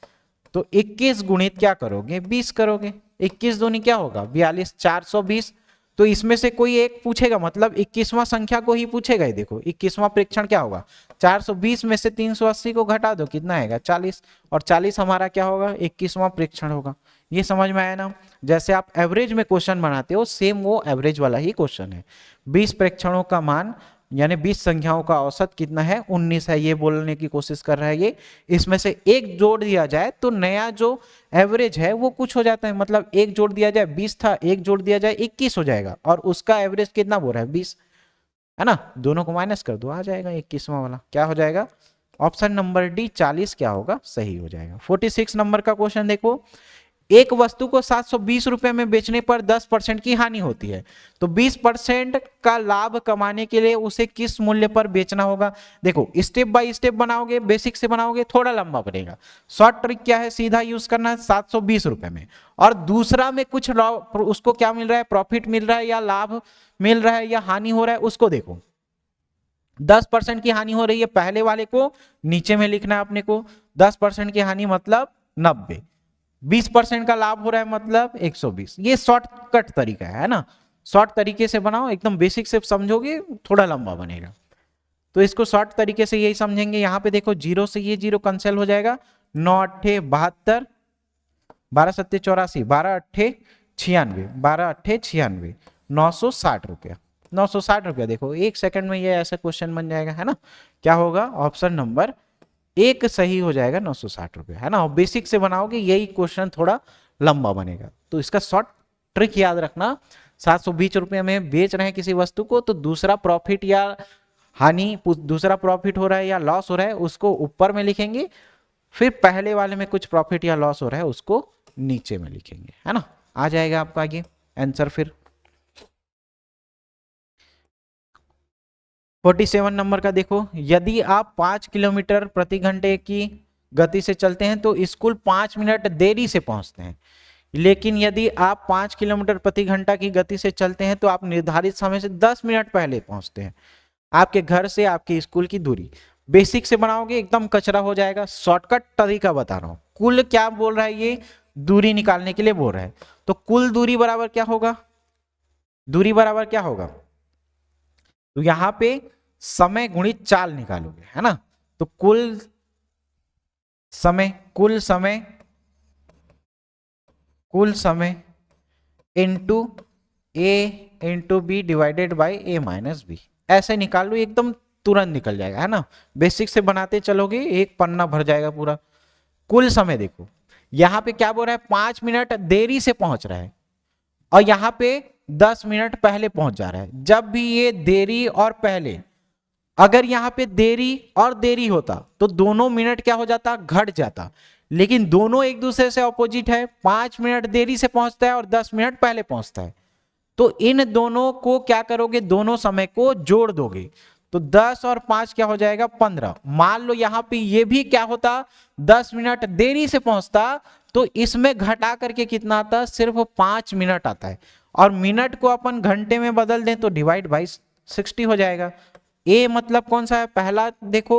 S1: तो 21 गुणित क्या करोगे 20 करोगे, 21 दूनी क्या होगा 42, 420। तो इसमें से कोई एक पूछेगा, मतलब 21वां संख्या को ही पूछेगा। ये देखो 21वां प्रेक्षण क्या होगा, 420 में से 380 को घटा दो, कितना आएगा 40, और 40 हमारा क्या होगा 21वां प्रेक्षण होगा। ये समझ में आया ना। जैसे आप एवरेज में क्वेश्चन बनाते हो, सेम वो एवरेज वाला ही क्वेश्चन है। 20 प्रेक्षणों का मान यानी 20 संख्याओं का औसत कितना है 19 है, ये बोलने की कोशिश कर रहा है ये। इसमें से एक जोड़ दिया जाए तो नया जो एवरेज है वो कुछ हो जाता है, मतलब एक जोड़ दिया जाए 20 था, एक जोड़ दिया जाए 21 हो जाएगा, और उसका एवरेज कितना बोल रहा है 20, है ना। दोनों को माइनस कर दो, आ जाएगा 21वां वाला, क्या हो जाएगा ऑप्शन नंबर डी 40 क्या होगा सही हो जाएगा। 46 नंबर का क्वेश्चन देखो, एक वस्तु को 720 रुपए में बेचने पर 10% की हानि होती है, तो 20% का लाभ कमाने के लिए उसे किस मूल्य पर बेचना होगा। देखो स्टेप बाय स्टेप बनाओगे, बेसिक से बनाओगे थोड़ा लंबा पड़ेगा। शॉर्ट ट्रिक क्या है, सीधा यूज करना है 720 रुपए में, और दूसरा में कुछ उसको क्या मिल रहा है, प्रॉफिट मिल रहा है या लाभ मिल रहा है या हानि हो रहा है, उसको देखो। 10% की हानि हो रही है, पहले वाले को नीचे में लिखना है अपने को, 10% की हानि मतलब 90, 20% का लाभ हो रहा है मतलब 120। ये शॉर्टकट तरीका है ना, शॉर्ट तरीके से बनाओ, एकदम बेसिक से समझोगे थोड़ा लंबा बनेगा। तो इसको शॉर्ट तरीके से यही समझेंगे। यहां पे देखो जीरो से ये जीरो कैंसिल हो जाएगा, 9 अट्ठे 72, 12 सत्ते 84, 12 अट्ठे 96, 12 अट्ठे 96, 960 रुपया, 960 रुपया। देखो एक सेकंड में ये ऐसा क्वेश्चन बन जाएगा, है ना। क्या होगा ऑप्शन नंबर एक सही हो जाएगा, 960 रुपये, है ना। बेसिक से बनाओगे यही क्वेश्चन थोड़ा लंबा बनेगा। तो इसका शॉर्ट ट्रिक याद रखना, 720 रुपये में बेच रहे हैं किसी वस्तु को, तो दूसरा प्रॉफिट या हानि, दूसरा प्रॉफिट हो रहा है या लॉस हो रहा है उसको ऊपर में लिखेंगे, फिर पहले वाले में कुछ प्रॉफिट या लॉस हो रहा है उसको नीचे में लिखेंगे, है ना। आ जाएगा आपका आगे आंसर। फिर 47 नंबर का देखो, यदि आप 5 किलोमीटर प्रति घंटे की गति से चलते हैं तो स्कूल 5 मिनट देरी से पहुंचते हैं, लेकिन यदि आप 5 किलोमीटर प्रति घंटा की गति से चलते हैं तो आप निर्धारित समय से 10 मिनट पहले पहुंचते हैं। आपके घर से आपके स्कूल की दूरी, बेसिक से बनाओगे एकदम कचरा हो जाएगा, शॉर्टकट तरीका बता रहा हूं। कुल क्या बोल रहा है, ये दूरी निकालने के लिए बोल रहा है, तो कुल दूरी बराबर क्या होगा, दूरी बराबर क्या होगा, तो यहां पे समय गुणित चाल निकालोगे, है ना। तो कुल समय into A into B divided by A minus B, ऐसे निकाल लो, एकदम तुरंत निकल जाएगा, है ना। बेसिक से बनाते चलोगे एक पन्ना भर जाएगा पूरा। कुल समय देखो, यहां पे क्या बोल रहा है 5 मिनट देरी से पहुंच रहा है, और यहां पे 10 मिनट पहले पहुंच जा रहा है। जब भी ये देरी और पहले, अगर यहां पे देरी और देरी होता तो दोनों मिनट क्या हो जाता, घट जाता, लेकिन दोनों एक दूसरे से ऑपोजिट है। 5 मिनट देरी से पहुंचता है और 10 मिनट पहले पहुंचता है, तो इन दोनों को क्या करोगे, दोनों समय को जोड़ दोगे, तो 10 और 5 क्या हो जाएगा 15। मान लो यहां पे ये भी क्या होता 10 मिनट देरी से पहुंचता, तो इसमें घटा करके कितना आता, सिर्फ 5 मिनट आता है, और मिनट को अपन घंटे में बदल दें तो डिवाइड बाई 60 हो जाएगा। ए मतलब कौन सा है, पहला देखो,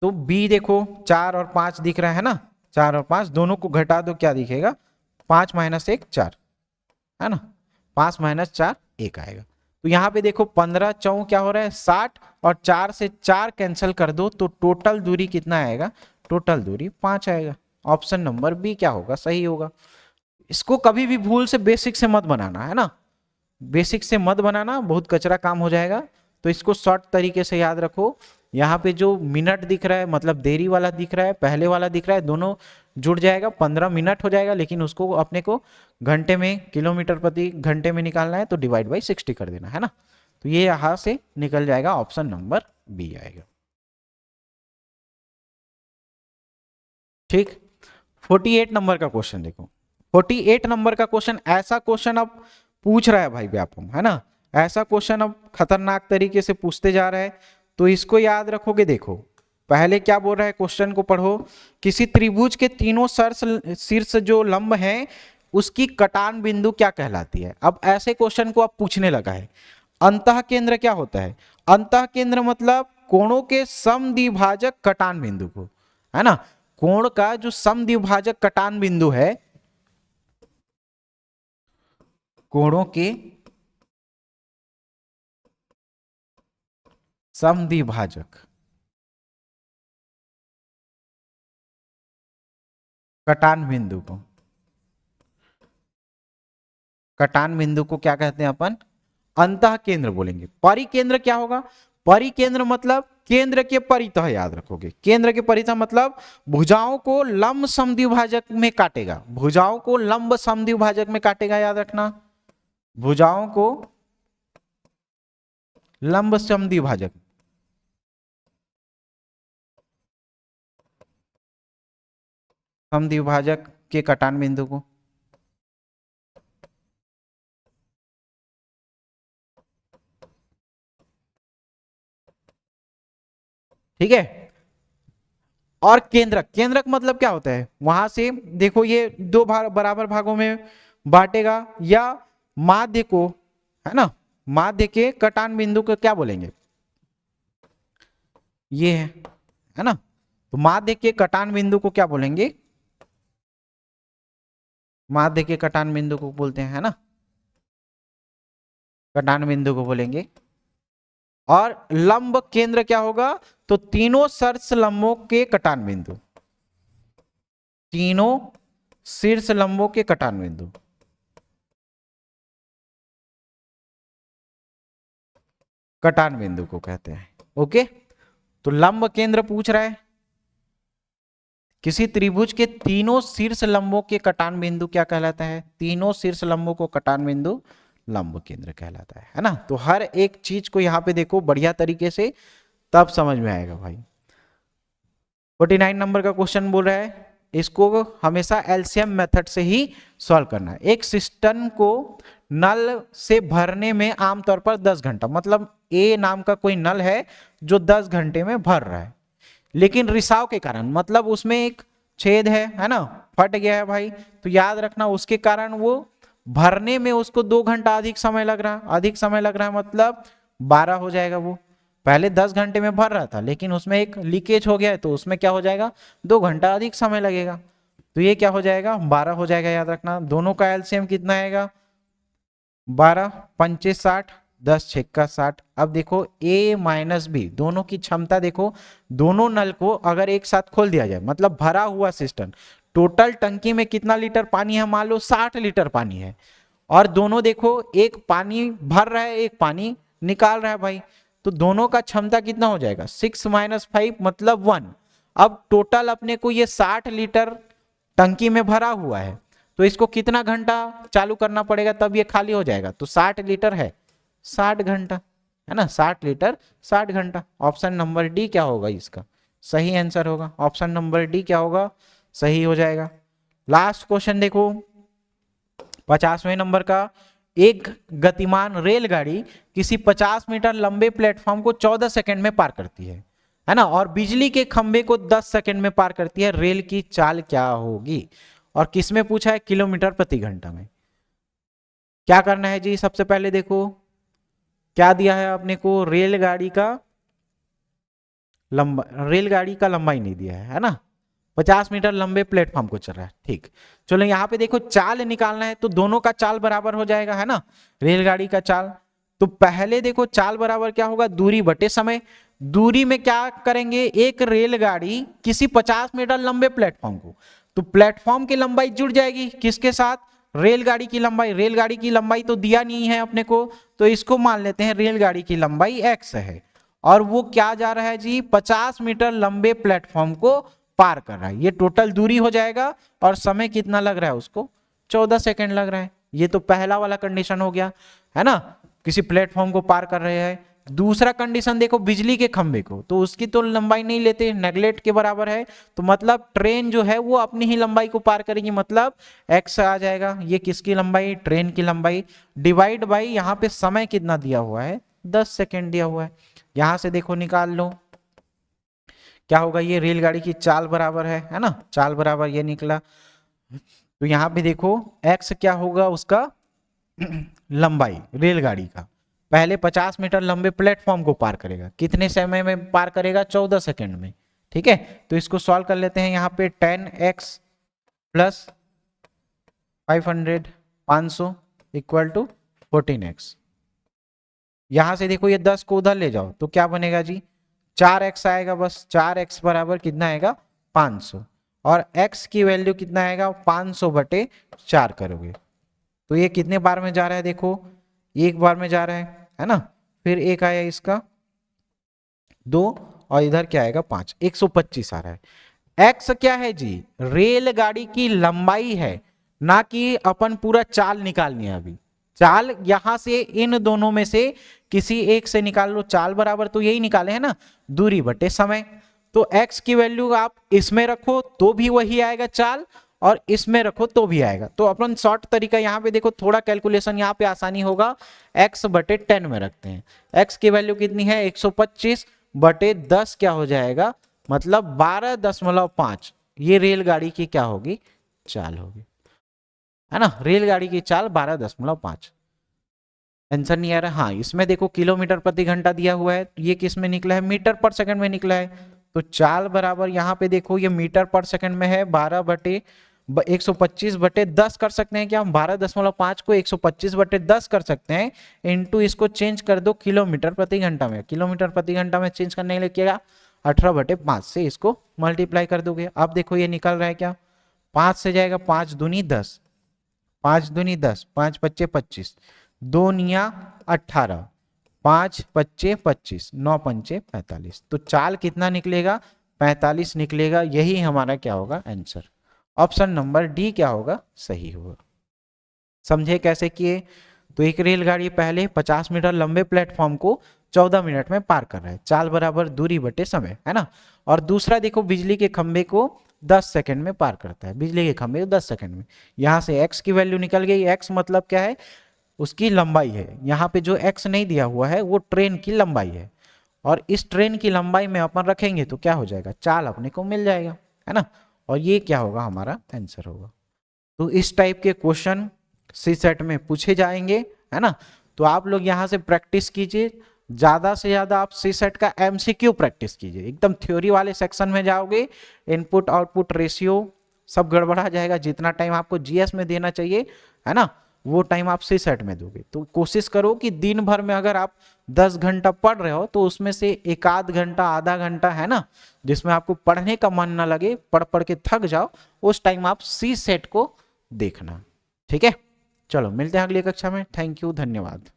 S1: तो बी देखो 4 और 5 दिख रहा है ना, 4 और 5 दोनों को घटा दो, क्या दिखेगा 5 माइनस 1 4, है ना, 5 माइनस 4 1 आएगा। तो यहां पे देखो 15 चौ क्या हो रहा है 60, और 4 से 4 कैंसिल कर दो तो टोटल दूरी कितना आएगा, टोटल दूरी 5 आएगा। ऑप्शन नंबर बी क्या होगा सही होगा। इसको कभी भी भूल से बेसिक से मत बनाना, है ना, बेसिक से मत बनाना, बहुत कचरा काम हो जाएगा। तो इसको शॉर्ट तरीके से याद रखो। यहाँ पे जो मिनट दिख रहा है मतलब देरी वाला दिख रहा है, पहले वाला दिख रहा है, दोनों जुड़ जाएगा, 15 मिनट हो जाएगा, लेकिन उसको अपने को घंटे में, किलोमीटर प्रति घंटे में निकालना है, तो डिवाइड बाई 60 कर देना, है ना। तो ये यहां से निकल जाएगा, ऑप्शन नंबर बी आएगा। ठीक, 48 नंबर का क्वेश्चन देखो, 48 नंबर का क्वेश्चन, ऐसा क्वेश्चन अब पूछ रहा है भाई व्यापम, है ना, ऐसा क्वेश्चन अब खतरनाक तरीके से पूछते जा रहा है, तो इसको याद रखोगे। देखो पहले क्या बोल रहा है, क्वेश्चन को पढ़ो, किसी त्रिभुज के तीनों शीर्ष जो लंब हैं उसकी कटान बिंदु क्या कहलाती है। अब ऐसे क्वेश्चन को अब पूछने लगा है, अंतः केंद्र क्या होता है। अंतः केंद्र मतलब कोणों के समद्विभाजक कटान बिंदु को, है ना, कोण का जो समद्विभाजक कटान बिंदु है, कोणों के समद्विभाजक कटान बिंदु को, कटान बिंदु को क्या कहते हैं अपन, अंतः केंद्र बोलेंगे। परिकेंद्र क्या होगा, परिकेंद्र मतलब केंद्र के परितः, याद रखोगे, केंद्र के परितः मतलब भुजाओं को लंब समद्विभाजक में काटेगा, भुजाओं को लंब समद्विभाजक में काटेगा, याद रखना, भुजाओं को लंब समद्विभाजक, समद्विभाजक के कटान बिंदु को। ठीक है, और केंद्रक, केंद्रक मतलब क्या होता है, वहां से देखो ये दो बराबर भागों में बांटेगा, या माध्य को, है ना, माध्य के कटान बिंदु को क्या बोलेंगे, ये है ना, तो माध्य के कटान बिंदु को क्या बोलेंगे, माध्य के कटान बिंदु को बोलते हैं, है ना, कटान बिंदु को बोलेंगे। और लंब केंद्र क्या होगा, तो तीनों शीर्ष लंबों के कटान बिंदु, तीनों शीर्ष लंबों के कटान बिंदु, कटान बिंदु को कहते हैं। ओके, तो लंब केंद्र पूछ रहा है, किसी त्रिभुज के तीनों शीर्ष लंबों के कटान बिंदु क्या कहलाता है, तीनों शीर्ष लंबों को कटान बिंदु लंब केंद्र कहलाता है ना। तो हर एक चीज को यहां पे देखो बढ़िया तरीके से, तब समझ में आएगा भाई। 49 नंबर का क्वेश्चन बोल रहा है, इसको हमेशा एलसीएम मेथड से ही सॉल्व करना है। एक सिस्टम को नल से भरने में आमतौर पर 10 घंटा, मतलब ए नाम का कोई नल है जो 10 घंटे में भर रहा है, लेकिन रिसाव के कारण, मतलब उसमें एक छेद है ना, फट गया है भाई, तो याद रखना उसके कारण वो भरने में उसको 2 घंटा अधिक समय लग रहा है, अधिक समय लग रहा है मतलब 12 हो जाएगा। वो पहले 10 घंटे में भर रहा था, लेकिन उसमें एक लीकेज हो गया है, तो उसमें क्या हो जाएगा, 2 घंटा अधिक समय लगेगा, तो ये क्या हो जाएगा, 12 हो जाएगा। याद रखना दोनों का एलसीएम कितना आएगा, 12 पंचे 60, 10 छक्का 60। अब देखो ए माइनस बी दोनों की क्षमता देखो, दोनों नल को अगर एक साथ खोल दिया जाए, मतलब भरा हुआ सिस्टम, टोटल टंकी में कितना लीटर पानी है, मान लो 60 लीटर पानी है, और दोनों देखो एक पानी भर रहा है एक पानी निकाल रहा है भाई, तो दोनों का क्षमता कितना हो जाएगा, 6 माइनस 5 मतलब 1। अब टोटल अपने को ये 60 लीटर टंकी में भरा हुआ है, तो इसको कितना घंटा चालू करना पड़ेगा तब ये खाली हो जाएगा, तो 60 लीटर है 60 घंटा, है ना, 60 लीटर 60 घंटा। ऑप्शन नंबर डी क्या होगा, इसका सही आंसर होगा, ऑप्शन नंबर डी क्या होगा, सही हो जाएगा। लास्ट क्वेश्चन देखो 50वें नंबर का, एक गतिमान रेलगाड़ी किसी 50 मीटर लंबे प्लेटफॉर्म को 14 सेकंड में पार करती है ना, और बिजली के खंभे को 10 सेकंड में पार करती है, रेल की चाल क्या होगी, और किसमें पूछा है, किलोमीटर प्रति घंटा में। क्या करना है जी, सबसे पहले देखो क्या दिया है अपने को, रेलगाड़ी का लंबाई नहीं दिया है ना, 50 मीटर लंबे प्लेटफॉर्म को चल रहा है, ठीक। चलो यहाँ पे देखो चाल निकालना है, तो दोनों का चाल बराबर हो जाएगा, है ना, रेलगाड़ी का चाल। तो पहले देखो चाल बराबर क्या होगा, दूरी बटे समय। दूरी में क्या करेंगे, एक रेलगाड़ी किसी 50 मीटर लंबे प्लेटफॉर्म को, तो प्लेटफॉर्म की लंबाई जुड़ जाएगी किसके साथ, रेलगाड़ी की लंबाई। रेलगाड़ी की लंबाई तो दिया नहीं है अपने को, तो इसको मान लेते हैं रेलगाड़ी की लंबाई x है, और वो क्या जा रहा है जी, 50 मीटर लंबे प्लेटफॉर्म को पार कर रहा है। ये टोटल दूरी हो जाएगा, और समय कितना लग रहा है उसको, 14 सेकंड लग रहा है। ये तो पहला वाला कंडीशन हो गया, है ना, किसी प्लेटफॉर्म को पार कर रहे हैं। दूसरा कंडीशन देखो बिजली के खंभे को, तो उसकी तो लंबाई नहीं लेते, नेगलेक्ट के बराबर है, तो मतलब ट्रेन जो है वो अपनी ही लंबाई को पार करेगी, मतलब x आ जाएगा। ये किसकी लंबाई, ट्रेन की लंबाई, डिवाइड बाई यहाँ पे समय कितना दिया हुआ है, 10 सेकेंड दिया हुआ है। यहां से देखो निकाल लो क्या होगा, ये रेलगाड़ी की चाल बराबर है ना, चाल बराबर ये निकला तो यहाँ पे देखो x क्या होगा उसका लंबाई रेलगाड़ी का, पहले 50 मीटर लंबे प्लेटफॉर्म को पार करेगा, कितने समय में पार करेगा? 14 सेकंड में। ठीक है, तो इसको सॉल्व कर लेते हैं। यहाँ पे 10x plus 500 500 equal to 14x। यहां से देखो ये 10 को उधर ले जाओ तो क्या बनेगा जी? 4x आएगा, बस 4x बराबर कितना आएगा? 500। और x की वैल्यू कितना आएगा? 500 बटे 4 करोगे तो ये कितने बार में जा रहा है? देखो एक बार में जा रहा है ना। फिर एक आया इसका 2 और इधर क्या आएगा? 5, 125 आ रहा है। x क्या है जी? रेलगाड़ी की लंबाई है, ना कि अपन पूरा चाल निकालनी है। अभी चाल यहां से इन दोनों में से किसी एक से निकाल लो, चाल बराबर तो यही निकाले है ना, दूरी बटे समय। तो x की वैल्यू आप इसमें रखो तो भी वही आएगा चाल, और इसमें रखो तो भी आएगा। तो अपन शॉर्ट तरीका यहाँ पे देखो, थोड़ा कैलकुलेशन यहाँ पे आसानी होगा, x बटे 10 में रखते हैं। x की वैल्यू कितनी है? 125 बटे 10 क्या हो जाएगा? मतलब 12.5। ये रेलगाड़ी की क्या होगी? चाल होगी, है ना। रेलगाड़ी की चाल 12.5। आंसर नहीं आ रहा? हाँ, इसमें देखो किलोमीटर प्रति घंटा दिया हुआ है, ये किस में निकला है? मीटर पर सेकंड में निकला है। तो चाल बराबर यहाँ पे देखो ये मीटर पर सेकंड में है, 12 बटे 125 बटे 10 कर सकते हैं क्या हम? 12.5 को 125 बटे 10 कर सकते हैं, इनटू इसको चेंज कर दो किलोमीटर प्रति घंटा में। किलोमीटर प्रति घंटा में चेंज करने के लिए क्या? 18 बटे 5 से इसको मल्टीप्लाई कर दोगे। अब देखो ये निकल रहा है क्या? 5 से जाएगा 5 दूनी 10, 5 दूनी 10, 5 पच्चे 25, 2 निया 18, 5 पच्चे 25, 9 पंचे 45। तो चाल कितना निकलेगा? 45 निकलेगा। यही हमारा क्या होगा? आंसर। ऑप्शन नंबर डी क्या होगा? सही होगा। समझे कैसे किए? तो एक रेलगाड़ी पहले 50 मीटर लंबे प्लेटफॉर्म को 14 मिनट में पार कर रहा है, चाल बराबर दूरी बटे समय, है ना। और दूसरा देखो बिजली के खंबे को 10 सेकंड में पार करता है, बिजली के खंबे को 10 सेकंड में। यहां से x की वैल्यू निकल गई। x मतलब क्या है? उसकी लंबाई है। यहाँ पे जो x नहीं दिया हुआ है वो ट्रेन की लंबाई है, और इस ट्रेन की लंबाई में अपन रखेंगे तो क्या हो जाएगा? चाल अपने को मिल जाएगा, है ना। और ये क्या होगा? हमारा आंसर होगा। तो इस टाइप के क्वेश्चन सी सेट में पूछे जाएंगे, है ना। तो आप लोग यहाँ से प्रैक्टिस कीजिए, ज्यादा से ज्यादा आप सी सेट का एमसीक्यू प्रैक्टिस कीजिए। एकदम थ्योरी वाले सेक्शन में जाओगे, इनपुट आउटपुट रेशियो सब गड़बड़ा जाएगा। जितना टाइम आपको जीएस में देना चाहिए, है ना, वो टाइम आप सी सेट में दोगे। तो कोशिश करो कि दिन भर में अगर आप 10 घंटा पढ़ रहे हो तो उसमें से एक आध घंटा, आधा घंटा, है ना, जिसमें आपको पढ़ने का मन ना लगे, पढ़ पढ़ के थक जाओ, उस टाइम आप सी सेट को देखना। ठीक है, चलो मिलते हैं अगली कक्षा में। थैंक यू, धन्यवाद।